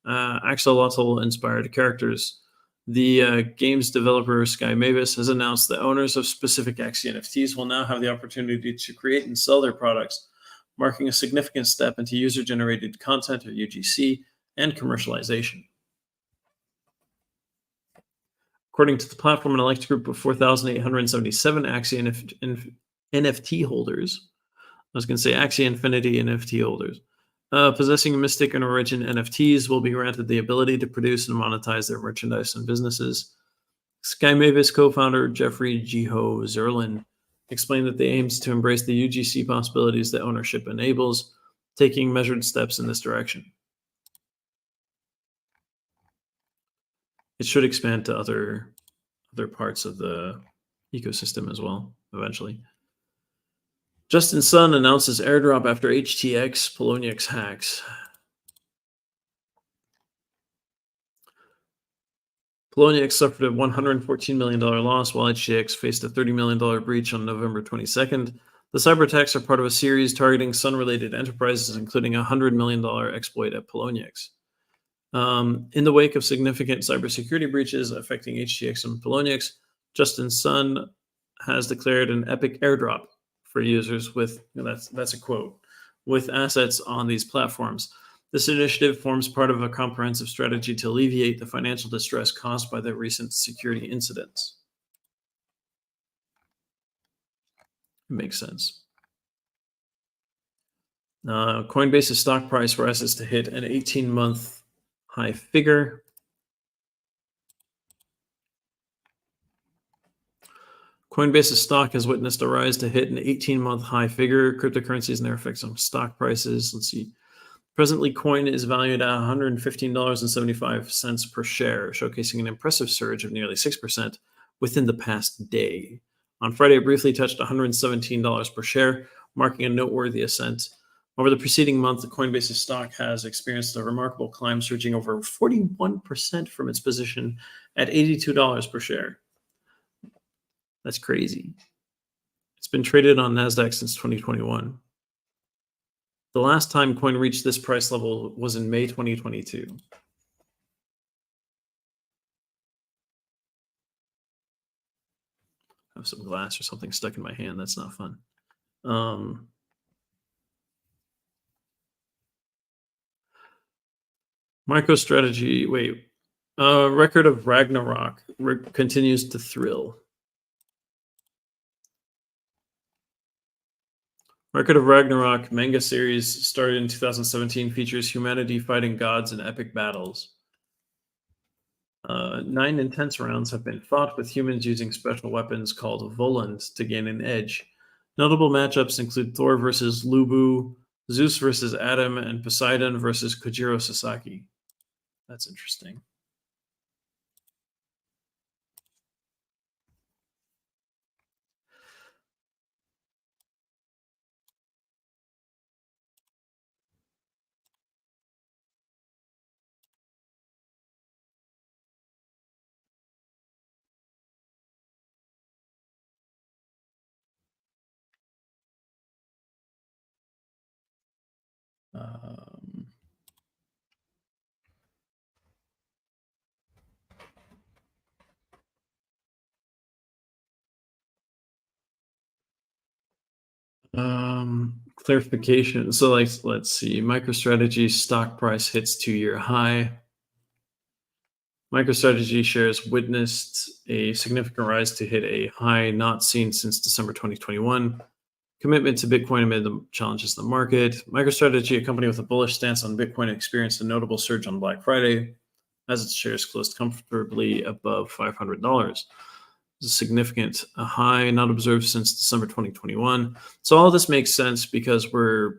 axolotl-inspired characters. The game's developer, Sky Mavis, has announced that owners of specific Axie NFTs will now have the opportunity to create and sell their products, marking a significant step into user-generated content, or UGC, and commercialization. According to the platform, an elect group of 4,877 Axie NFT holders, I was going to say Axie Infinity NFT holders, possessing Mystic and Origin NFTs will be granted the ability to produce and monetize their merchandise and businesses. Sky Mavis co-founder Jeffrey Jiho Zerlin explained that they aims to embrace the UGC possibilities that ownership enables, taking measured steps in this direction. It should expand to other parts of the ecosystem as well, eventually. Justin Sun announces airdrop after HTX Poloniex hacks. Poloniex suffered a $114 million loss, while HTX faced a $30 million breach on November 22nd. The cyber attacks are part of a series targeting Sun-related enterprises, including a $100 million exploit at Poloniex. In the wake of significant cybersecurity breaches affecting HTX and Poloniex, Justin Sun has declared an epic airdrop for users with, that's a quote, with assets on these platforms. This initiative forms part of a comprehensive strategy to alleviate the financial distress caused by the recent security incidents. It makes sense. Coinbase's stock price rises to hit an 18-month high figure. Coinbase's stock has witnessed a rise to hit an 18-month high figure. Cryptocurrencies and their effects on stock prices. Let's see. Presently, Coin is valued at $115.75 per share, showcasing an impressive surge of nearly 6% within the past day. On Friday, it briefly touched $117 per share, marking a noteworthy ascent. Over the preceding month, the Coinbase's stock has experienced a remarkable climb, surging over 41% from its position at $82 per share. That's crazy. It's been traded on NASDAQ since 2021. The last time Coin reached this price level was in May 2022. I have some glass or something stuck in my hand. That's not fun. MicroStrategy, Record of Ragnarok continues to thrill. Record of Ragnarok manga series started in 2017, features humanity fighting gods in epic battles. 9 intense rounds have been fought, with humans using special weapons called Volans to gain an edge. Notable matchups include Thor versus Lubu, Zeus versus Adam, and Poseidon versus Kojiro Sasaki. That's interesting. Clarification. So, let's see. MicroStrategy stock price hits 2-year high. MicroStrategy shares witnessed a significant rise to hit a high not seen since December 2021. Commitment to Bitcoin amid the challenges of the market. MicroStrategy, a company with a bullish stance on Bitcoin, experienced a notable surge on Black Friday as its shares closed comfortably above $500. A significant high not observed since December 2021. So all this makes sense because we're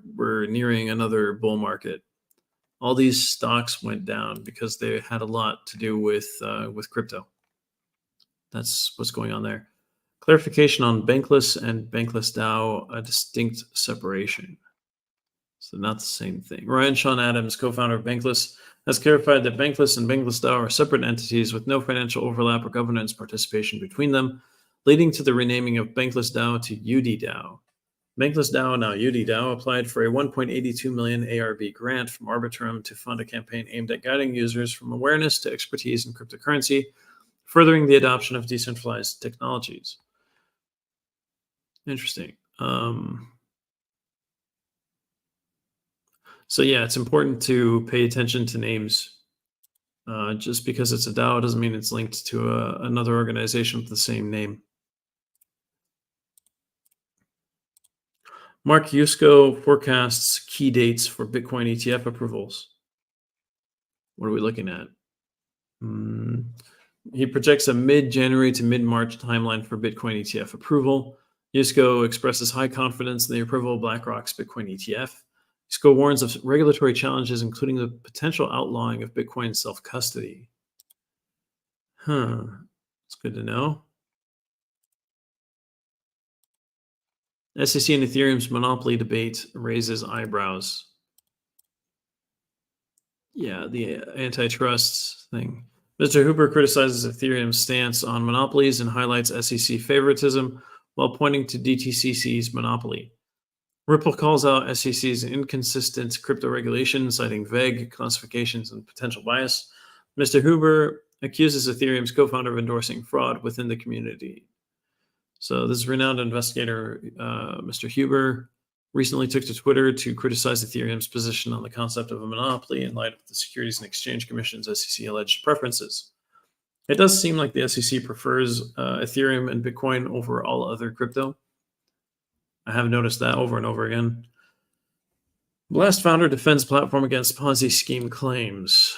nearing another bull market. All these stocks went down because they had a lot to do with crypto. That's what's going on there. Clarification on Bankless and Bankless DAO, a distinct separation. So not the same thing. Ryan Sean Adams, co-founder of Bankless, has clarified that Bankless and Bankless DAO are separate entities with no financial overlap or governance participation between them, leading to the renaming of Bankless DAO to UD DAO. Bankless DAO, now UD DAO, applied for a 1.82 million ARB grant from Arbitrum to fund a campaign aimed at guiding users from awareness to expertise in cryptocurrency, furthering the adoption of decentralized technologies. Interesting. So yeah, it's important to pay attention to names. Just because it's a DAO doesn't mean it's linked to another organization with the same name. Mark Yusko forecasts key dates for Bitcoin ETF approvals. What are we looking at? He projects a mid-January to mid-March timeline for Bitcoin ETF approval. Yusko expresses high confidence in the approval of BlackRock's Bitcoin ETF. Yusko warns of regulatory challenges, including the potential outlawing of Bitcoin self-custody. It's good to know. SEC and Ethereum's monopoly debate raises eyebrows. Yeah, the antitrust thing. Mr. Huber criticizes Ethereum's stance on monopolies and highlights SEC favoritism while pointing to DTCC's monopoly. Ripple calls out SEC's inconsistent crypto regulation, citing vague classifications and potential bias. Mr. Huber accuses Ethereum's co-founder of endorsing fraud within the community. So this renowned investigator, Mr. Huber, recently took to Twitter to criticize Ethereum's position on the concept of a monopoly in light of the Securities and Exchange Commission's SEC alleged preferences. It does seem like the SEC prefers Ethereum and Bitcoin over all other crypto. I have noticed that over and over again. Blast founder defends platform against Ponzi scheme claims.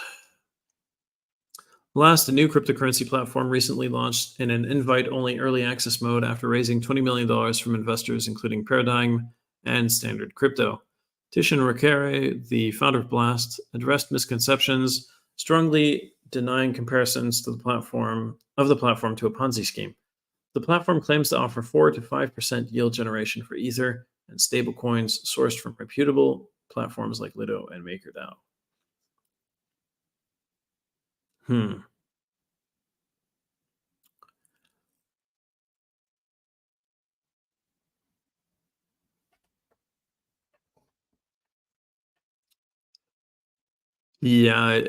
Blast, a new cryptocurrency platform, recently launched in an invite-only early access mode after raising $20 million from investors, including Paradigm and Standard Crypto. Tishan Rakere, the founder of Blast, addressed misconceptions, strongly denying comparisons to the platform to a Ponzi scheme. The platform claims to offer 4 to 5% yield generation for Ether and stablecoins sourced from reputable platforms like Lido and MakerDAO. Yeah,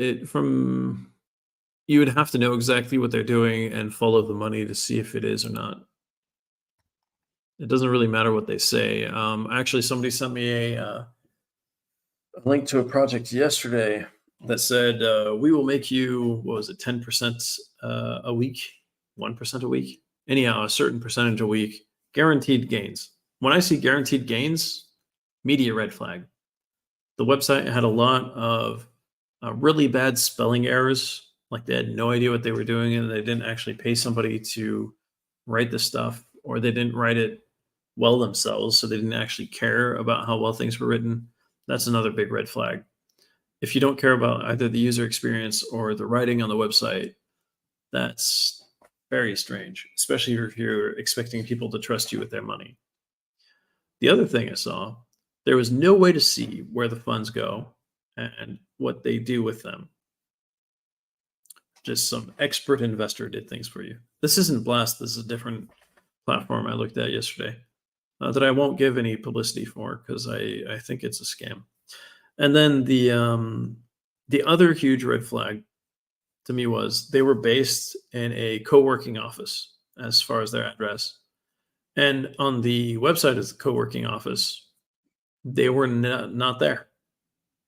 you would have to know exactly what they're doing and follow the money to see if it is or not. It doesn't really matter what they say. Actually, somebody sent me a link to a project yesterday that said, we will make you, 10% a week, 1% a week? Anyhow, a certain percentage a week, guaranteed gains. When I see guaranteed gains, media red flag. The website had a lot of really bad spelling errors. Like they had no idea what they were doing and they didn't actually pay somebody to write the stuff, or they didn't write it well themselves, so they didn't actually care about how well things were written. That's another big red flag. If you don't care about either the user experience or the writing on the website, that's very strange, especially if you're expecting people to trust you with their money. The other thing I saw, there was no way to see where the funds go and what they do with them. Just some expert investor did things for you. This isn't Blast. This is a different platform I looked at yesterday that I won't give any publicity for because I think it's a scam. And then the other huge red flag to me was they were based in a co-working office as far as their address. And on the website of the co-working office, they were not there.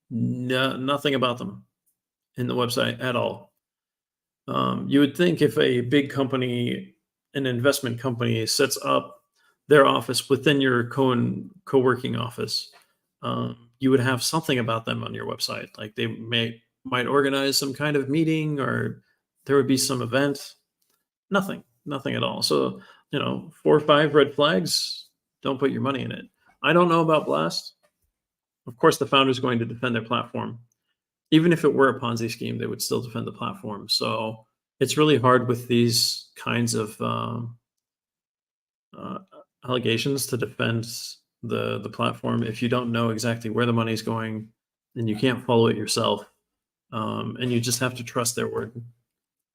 Nothing about them in the website at all. You would think if a big company, an investment company, sets up their office within your co-working office, you would have something about them on your website. Like they might organize some kind of meeting, or there would be some event. Nothing at all. So, 4 or 5 red flags, don't put your money in it. I don't know about Blast. Of course, the founder is going to defend their platform. Even if it were a Ponzi scheme, they would still defend the platform. So it's really hard with these kinds of uh, allegations to defend the platform if you don't know exactly where the money's going and you can't follow it yourself, and you just have to trust their word.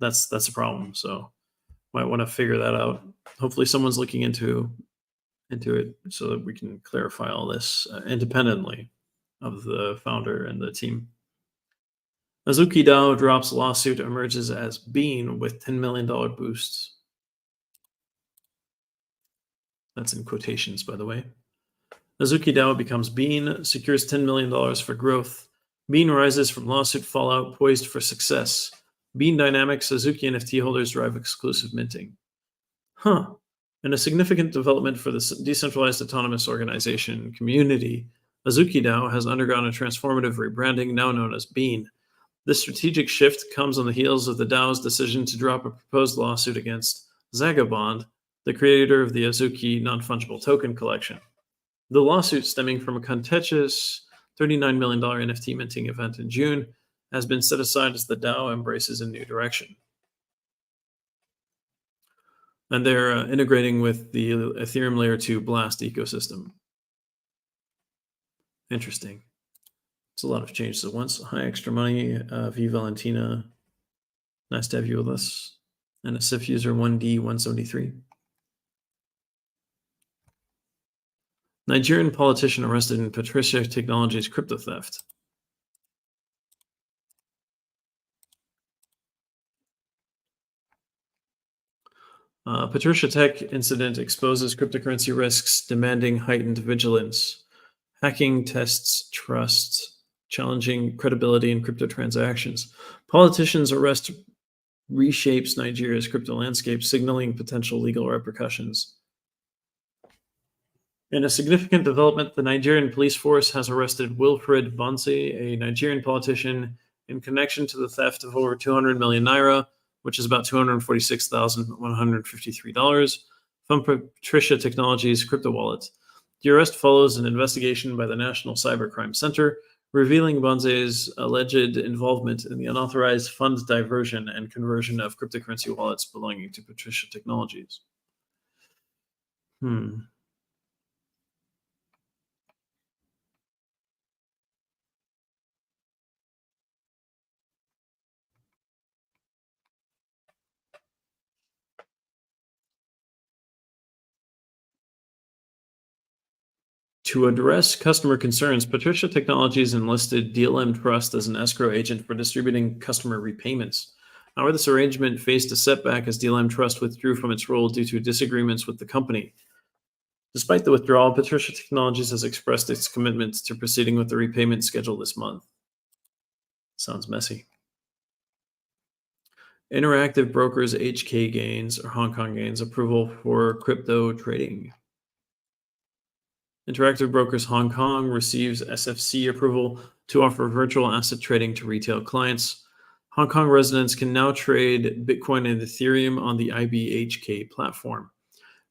That's a problem. So might want to figure that out. Hopefully, someone's looking into it so that we can clarify all this independently of the founder and the team. Azuki DAO drops lawsuit, emerges as Bean with $10 million boost. That's in quotations, by the way. Azuki DAO becomes Bean, secures $10 million for growth. Bean rises from lawsuit fallout, poised for success. Bean Dynamics, Azuki NFT holders drive exclusive minting. And a significant development for the decentralized autonomous organization community, Azuki DAO has undergone a transformative rebranding, now known as Bean. This strategic shift comes on the heels of the DAO's decision to drop a proposed lawsuit against Zagabond, the creator of the Azuki non-fungible token collection. The lawsuit, stemming from a contentious $39 million NFT minting event in June, has been set aside as the DAO embraces a new direction. And they're integrating with the Ethereum Layer 2 Blast ecosystem. Interesting. It's a lot of changes at once. Hi, Extra Money, V Valentina. Nice to have you with us. And a SIF user 1D173. Nigerian politician arrested in Patricia Technologies crypto theft. Patricia Tech incident exposes cryptocurrency risks, demanding heightened vigilance. Hacking tests trust, challenging credibility in crypto transactions. Politicians' arrest reshapes Nigeria's crypto landscape, signaling potential legal repercussions. In a significant development, the Nigerian police force has arrested Wilfred Bonsi, a Nigerian politician, in connection to the theft of over 200 million naira, which is about $246,153, from Patricia Technologies crypto wallet. The arrest follows an investigation by the National Cybercrime Center, revealing Bonsi's alleged involvement in the unauthorized fund diversion and conversion of cryptocurrency wallets belonging to Patricia Technologies. To address customer concerns, Patricia Technologies enlisted DLM Trust as an escrow agent for distributing customer repayments. However, this arrangement faced a setback as DLM Trust withdrew from its role due to disagreements with the company. Despite the withdrawal, Patricia Technologies has expressed its commitment to proceeding with the repayment schedule this month. Sounds messy. Interactive Brokers HK Gains, or Hong Kong Gains, approval for crypto trading. Interactive Brokers Hong Kong receives SFC approval to offer virtual asset trading to retail clients. Hong Kong residents can now trade Bitcoin and Ethereum on the IBHK platform.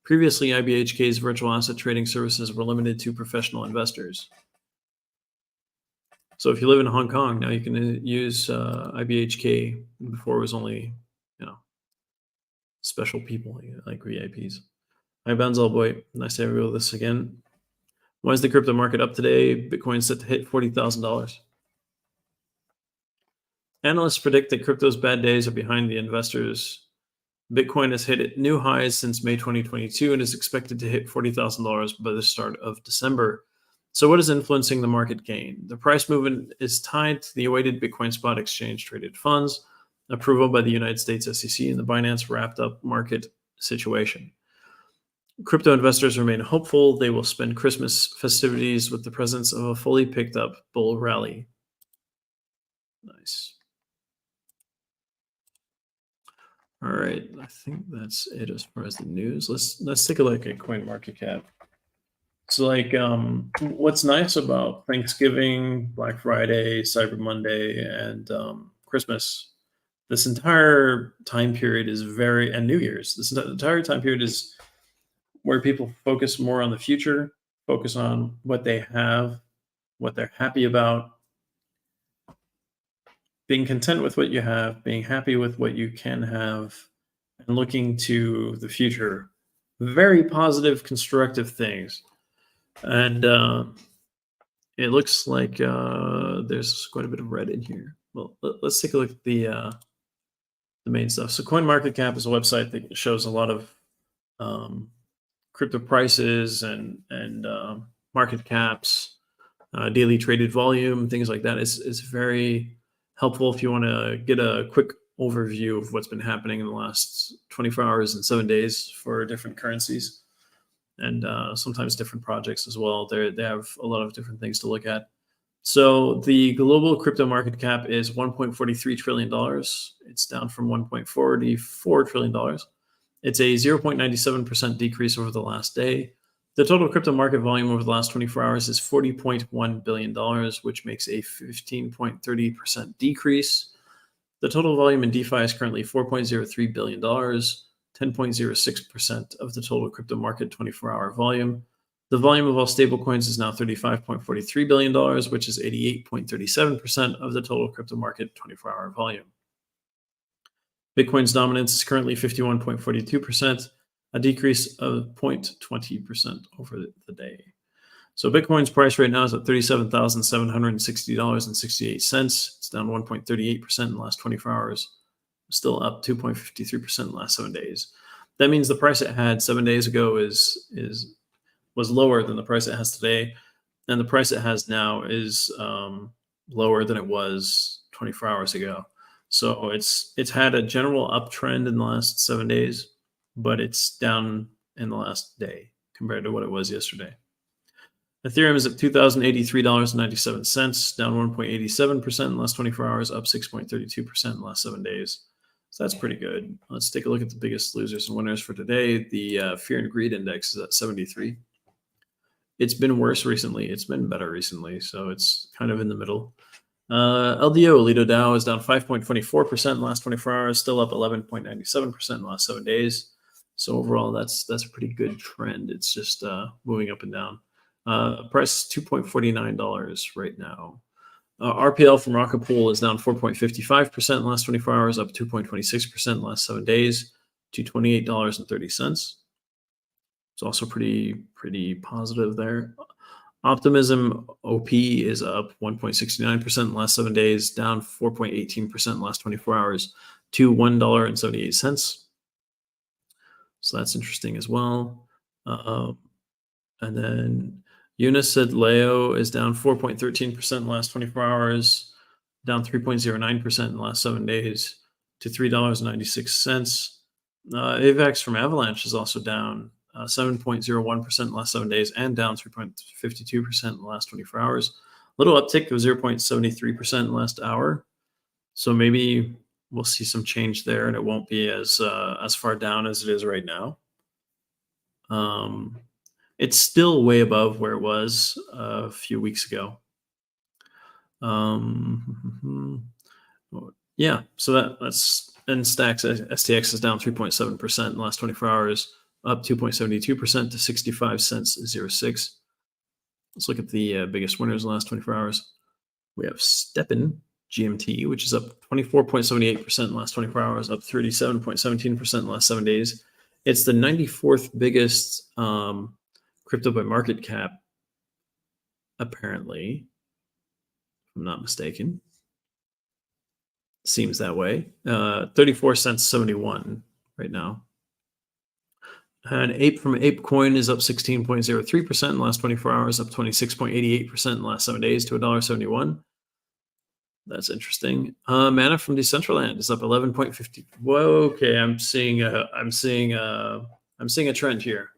Previously, IBHK's virtual asset trading services were limited to professional investors. So if you live in Hong Kong, now you can use IBHK. Before, it was only, special people like VIPs. Hi, Banzal Boy. Nice to have you with us again. Why is the crypto market up today? Bitcoin set to hit $40,000. Analysts predict that crypto's bad days are behind the investors. Bitcoin has hit new highs since May 2022 and is expected to hit $40,000 by the start of December. So what is influencing the market gain? The price movement is tied to the awaited Bitcoin spot exchange traded funds, approval by the United States SEC, and the Binance wrapped up market situation. Crypto investors remain hopeful they will spend Christmas festivities with the presence of a fully picked up bull rally. Nice. All right, I think that's it as far as the news. Let's take a look at CoinMarketCap. So like what's nice about Thanksgiving, Black Friday, Cyber Monday, and Christmas, this entire time period is very and New Year's, this entire time period is where people focus more on the future, focus on what they have, what they're happy about, being content with what you have, being happy with what you can have, and looking to the future. Very positive, constructive things. And it looks like there's quite a bit of red in here. Well, let's take a look at the main stuff. So CoinMarketCap is a website that shows a lot of crypto prices and market caps, daily traded volume, things like that. It's very helpful if you want to get a quick overview of what's been happening in the last 24 hours and 7 days for different currencies, and sometimes different projects as well. They have a lot of different things to look at. So the global crypto market cap is $1.43 trillion. It's down from $1.44 trillion. It's a 0.97% decrease over the last day. The total crypto market volume over the last 24 hours is $40.1 billion, which makes a 15.30% decrease. The total volume in DeFi is currently $4.03 billion, 10.06% of the total crypto market 24-hour volume. The volume of all stablecoins is now $35.43 billion, which is 88.37% of the total crypto market 24-hour volume. Bitcoin's dominance is currently 51.42%, a decrease of 0.20% over the day. So Bitcoin's price right now is at $37,760.68. It's down 1.38% in the last 24 hours, still up 2.53% in the last 7 days. That means the price it had 7 days ago was lower than the price it has today, and the price it has now is lower than it was 24 hours ago. So it's had a general uptrend in the last 7 days, but it's down in the last day compared to what it was yesterday. Ethereum is at $2,083.97, down 1.87% in the last 24 hours, up 6.32% in the last 7 days. So that's pretty good. Let's take a look at the biggest losers and winners for today. The Fear and Greed Index is at 73. It's been worse recently. It's been better recently, so it's kind of in the middle. LDO, Lido DAO, is down 5.24% in the last 24 hours, still up 11.97% in the last 7 days. So overall, that's a pretty good trend. It's just moving up and down. Price is $2.49 right now. RPL from Rocket Pool is down 4.55% in the last 24 hours, up 2.26% in the last 7 days to $28.30. It's also pretty positive there. Optimism OP is up 1.69% in the last 7 days, down 4.18% in the last 24 hours to $1.78. So that's interesting as well. And then Unisyd Leo is down 4.13% in the last 24 hours, down 3.09% in the last 7 days to $3.96. AVAX from Avalanche is also down 7.01% in the last 7 days and down 3.52% in the last 24 hours. A little uptick of 0.73% in the last hour. So maybe we'll see some change there, and it won't be as far down as it is right now. It's still way above where it was a few weeks ago. Yeah, so that's and Stacks STX is down 3.7% in the last 24 hours, up 2.72% to 65 cents 06. Let's look at the biggest winners in the last 24 hours. We have STEPN GMT, which is up 24.78% in the last 24 hours, up 37.17% in the last 7 days. It's the 94th biggest crypto by market cap, apparently, if I'm not mistaken. Seems that way. 34 cents 71 right now. And Ape from ApeCoin is up 16.03% in the last 24 hours, up 26.88% in the last 7 days to $1.71. That's interesting. Mana from Decentraland is up 11.50. Whoa, okay, I'm seeing a trend here.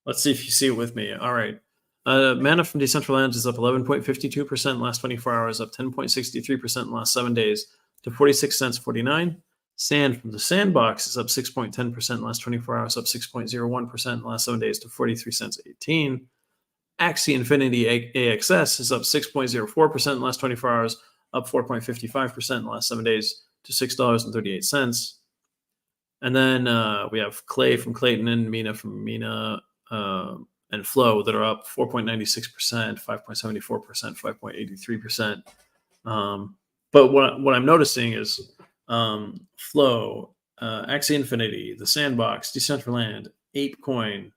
Let's see if you see it with me. All right. Mana from Decentraland is up 11.52% in the last 24 hours, up 10.63% in the last 7 days to 46 cents 49. Sand from the Sandbox is up 6.10% in the last 24 hours, up 6.01% in the last 7 days to 43 cents 18. Axie Infinity AXS is up 6.04% in the last 24 hours, up 4.55% in the last 7 days to $6.38. And then we have Clay from Clayton and Mina from Mina and Flow that are up 4.96%, 5.74%, 5.83%. But what I'm noticing is Flow, Axie Infinity, the Sandbox, Decentraland, ApeCoin.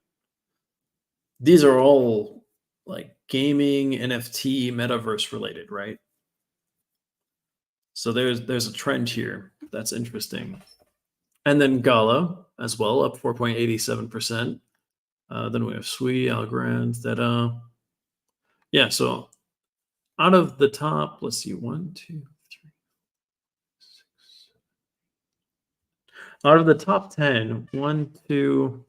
These are all like gaming, NFT, metaverse related, right? So there's a trend here that's interesting. And then Gala as well, up 4.87%. Then we have Sui, Algorand, that yeah, so out of the top, let's see, 1, 2, 3, 6. Out of the top 10, 1, 2,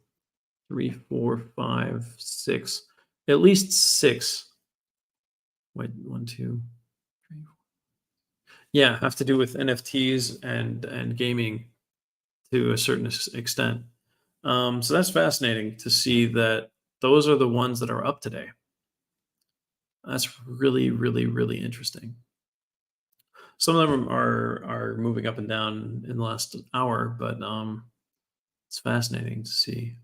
3, 4, 5, 6, at least 6. Wait, 1, 2, 3, 4. Yeah, have to do with NFTs and gaming to a certain extent. So that's fascinating to see that those are the ones that are up today. That's really, really, really interesting. Some of them are moving up and down in the last hour, but it's fascinating to see.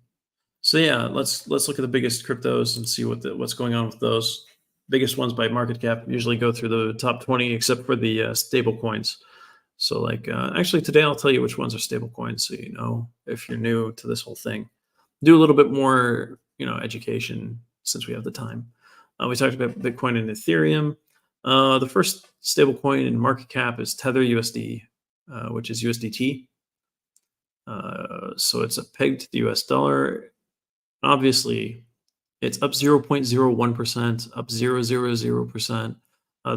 So yeah, let's look at the biggest cryptos and see what's going on with those. Biggest ones by market cap usually go through the top 20, except for the stable coins. So like actually today I'll tell you which ones are stable coins, so you know if you're new to this whole thing. Do a little bit more education since we have the time. We talked about Bitcoin and Ethereum. The first stable coin in market cap is Tether USD, which is USDT. So it's a peg to the US dollar. Obviously, it's up 0.01%, up 0.000%.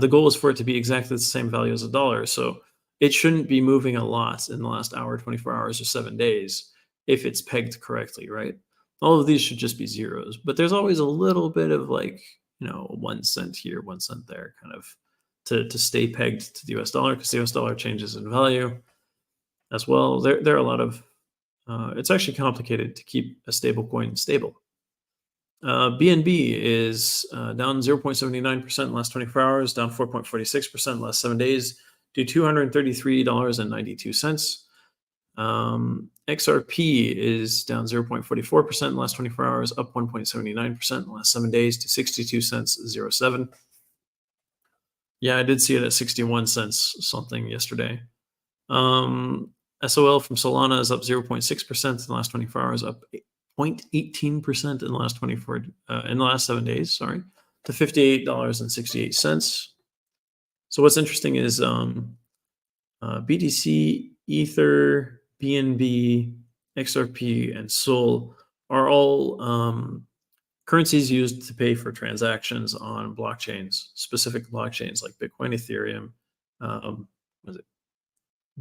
The goal is for it to be exactly the same value as a dollar. So it shouldn't be moving a lot in the last hour, 24 hours, or 7 days if it's pegged correctly, right? All of these should just be zeros. But there's always a little bit of like, 1 cent here, 1 cent there, kind of to stay pegged to the US dollar, because the US dollar changes in value as well. There are a lot of, it's actually complicated to keep a stable coin stable. BNB is down 0.79% in the last 24 hours, down 4.46% in the last 7 days to $233.92. XRP is down 0.44% in the last 24 hours, up 1.79% in the last 7 days to 62 cents 07. Yeah, I did see it at 61 cents something yesterday. SOL from Solana is up 0.6% in the last 24 hours, up 0.18% in the last 7 days, sorry, to $58.68. So what's interesting is BTC, Ether, BNB, XRP, and SOL are all currencies used to pay for transactions on blockchains, specific blockchains like Bitcoin, Ethereum, was it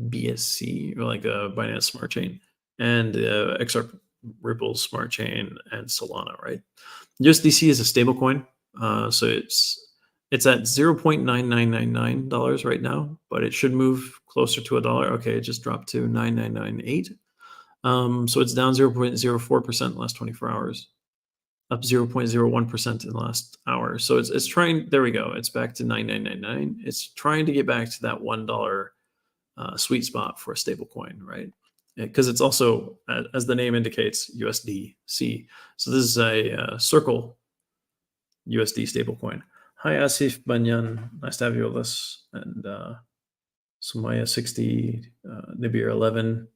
BSC, or like Binance Smart Chain, and XRP, Ripple Smart Chain, and Solana, right? USDC is a stable coin, so it's at $0.9999 right now, but it should move closer to $1. Okay, it just dropped to 9998. So it's down 0.04% in the last 24 hours, up 0.01% in the last hour. So it's trying. There we go. It's back to 9999. It's trying to get back to that $1 sweet spot for a stable coin, right? Because it's also, as the name indicates, USDC. So this is a Circle USD stablecoin. Hi, Asif Banyan. Nice to have you with us. And Sumaya 60, Nibir 11.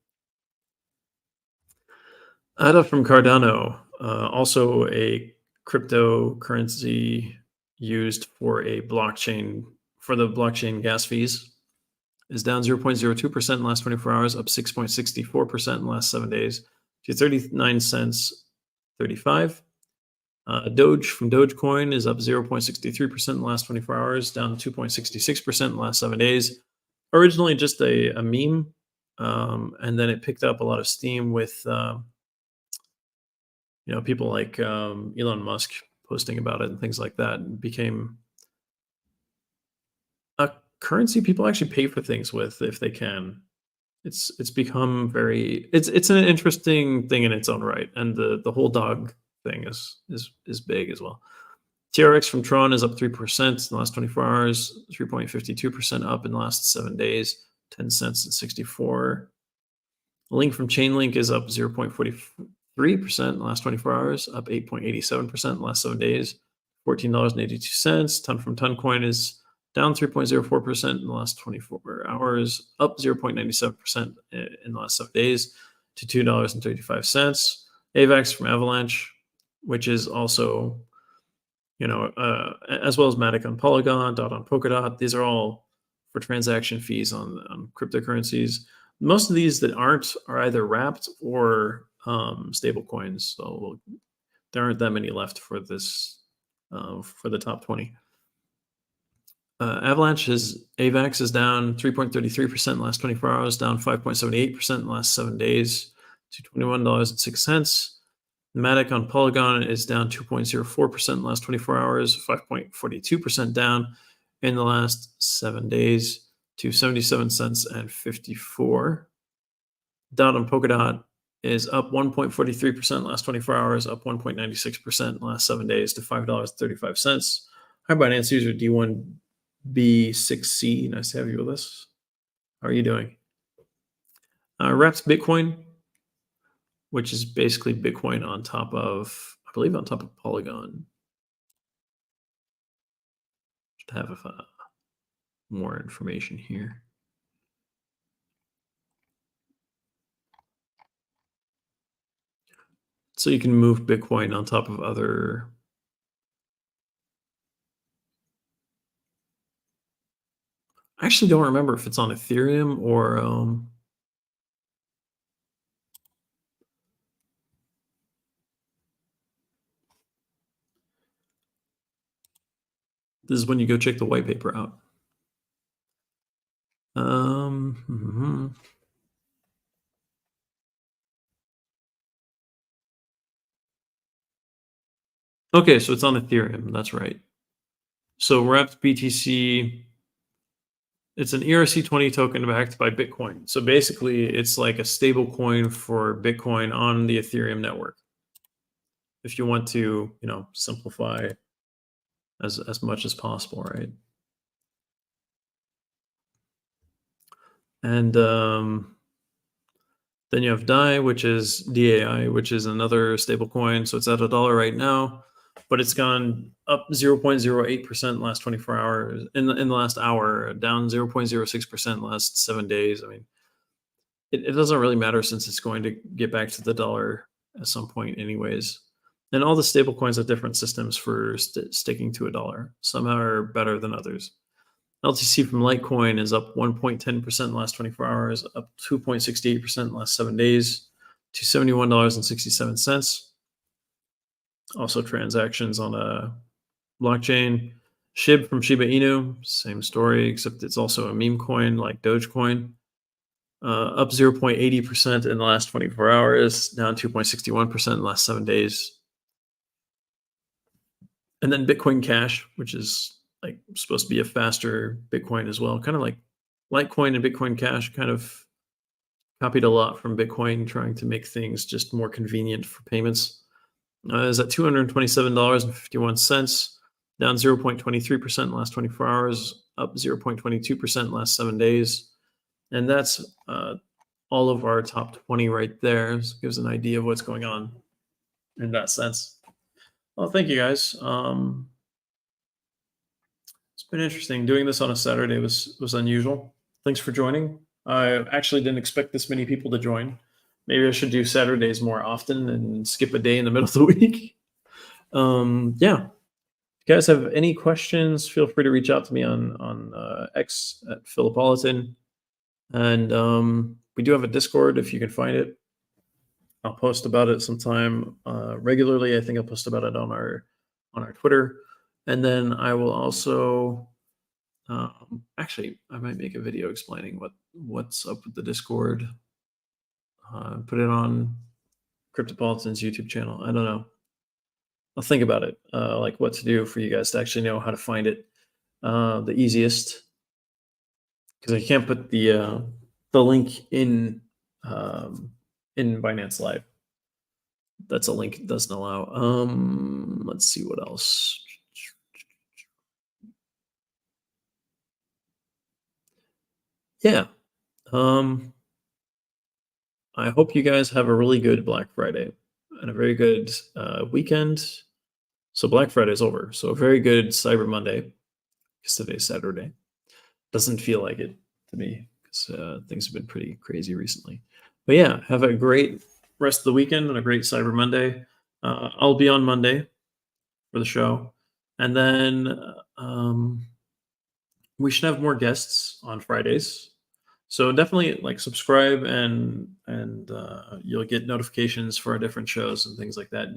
Ada from Cardano, also a cryptocurrency used for a blockchain, for the blockchain gas fees, is down 0.02% in the last 24 hours, up 6.64% in the last 7 days to 39 cents 35. Doge from Dogecoin is up 0.63% in the last 24 hours, down 2.66% in the last 7 days. Originally just a meme, and then it picked up a lot of steam with people like Elon Musk posting about it and things like that. It became a currency people actually pay for things with if they can. It's become very it's an interesting thing in its own right, and the whole dog thing is big as well. TRX from Tron is up 3% in the last 24 hours, 3.52% up in the last 7 days, 10 cents and 64. Link from Chainlink is up 0.43% in the last 24 hours, up 8.87% in the last 7 days, $14.82. Ton from Toncoin is down 3.04% in the last 24 hours, up 0.97% in the last 7 days to $2.35. AVAX from Avalanche, which is also, as well as Matic on Polygon, Dot on Polkadot. These are all for transaction fees on cryptocurrencies. Most of these that aren't are either wrapped or stable coins. So there aren't that many left for this for the top 20. AVAX is down 3.33% in the last 24 hours, down 5.78% in the last 7 days to $21.06. Matic on Polygon is down 2.04% in the last 24 hours, 5.42% down in the last 7 days to 77 cents and 54. Dot on Polkadot is up 1.43% in the last 24 hours, up 1.96% in the last 7 days to $5.35. Hi, Binance user D1B6C. Nice to have you with us. How are you doing? Wrapped Bitcoin, which is basically Bitcoin on top of, I believe, on top of Polygon. Just have more information here. So you can move Bitcoin on top of other. I actually don't remember if it's on Ethereum or this is when you go check the white paper out. Okay, so it's on Ethereum. That's right. So Wrapped BTC, it's an ERC20 token backed by Bitcoin. So basically, it's like a stable coin for Bitcoin on the Ethereum network. If you want to, simplify as much as possible, right? And then you have DAI, which is DAI, which is another stable coin. So it's at $1 right now, but it's gone up 0.08% in the last 24 hours. In the last hour, down 0.06% in the last 7 days. I mean, it doesn't really matter since it's going to get back to the dollar at some point, anyways. And all the stable coins have different systems for sticking to $1. Some are better than others. LTC from Litecoin is up 1.10% in the last 24 hours, up 2.68% in the last 7 days to $71.67. Also transactions on a blockchain. SHIB from Shiba Inu, same story, except it's also a meme coin like Dogecoin. Up 0.80% in the last 24 hours, down 2.61% in the last 7 days. And then Bitcoin Cash, which is like supposed to be a faster Bitcoin as well, kind of like Litecoin and Bitcoin Cash kind of copied a lot from Bitcoin, trying to make things just more convenient for payments. Is at $227.51, down 0.23% in the last 24 hours, up 0.22% in the last 7 days. And that's all of our top 20 right there. So it gives an idea of what's going on in that sense. Well, thank you guys. It's been interesting. Doing this on a Saturday was unusual. Thanks for joining. I actually didn't expect this many people to join. Maybe I should do Saturdays more often and skip a day in the middle of the week. Yeah. If you guys have any questions, feel free to reach out to me on X at Philipolitan. And we do have a Discord if you can find it. I'll post about it sometime regularly. I think I'll post about it on our Twitter. And then I will also, actually, I might make a video explaining what's up with the Discord. Put it on Cryptopolitan's YouTube channel. I don't know. I'll think about it, like what to do for you guys to actually know how to find it the easiest. Because I can't put the the link in Binance Live. That's a link it doesn't allow. Let's see what else. Yeah. I hope you guys have a really good Black Friday and a very good weekend. So Black Friday is over. So a very good Cyber Monday, because today's Saturday. Doesn't feel like it to me, because things have been pretty crazy recently. But yeah, have a great rest of the weekend and a great Cyber Monday. I'll be on Monday for the show, and then we should have more guests on Fridays. So definitely like subscribe, and you'll get notifications for our different shows and things like that.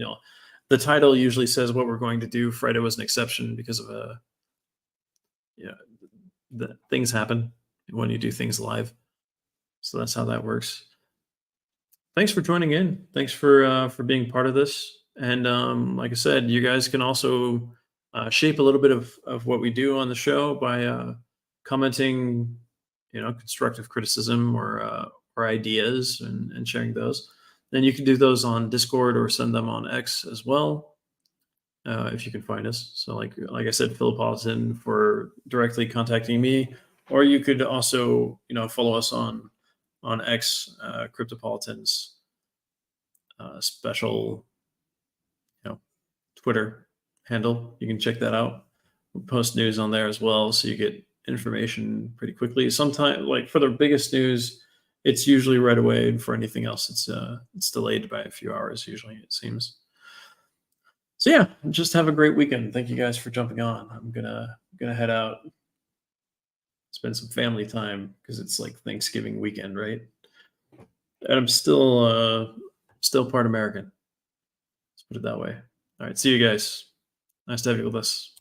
The title usually says what we're going to do. Friday was an exception because of yeah, the things happen when you do things live. So that's how that works. Thanks for joining in. Thanks for being part of this. And like I said, you guys can also shape a little bit of what we do on the show by commenting, constructive criticism or ideas, and sharing those. Then you can do those on Discord or send them on X as well, if you can find us. So like I said, Philipolitan for directly contacting me, or you could also follow us on X, Cryptopolitan's special Twitter handle. You can check that out. We post news on there as well, so you get information pretty quickly. Sometimes, like for the biggest news, it's usually right away, and for anything else, it's delayed by a few hours. Usually, it seems. So yeah, just have a great weekend. Thank you guys for jumping on. I'm gonna head out, spend some family time, because it's like Thanksgiving weekend, right? And I'm still part American. Let's put it that way. All right, see you guys. Nice to have you with us.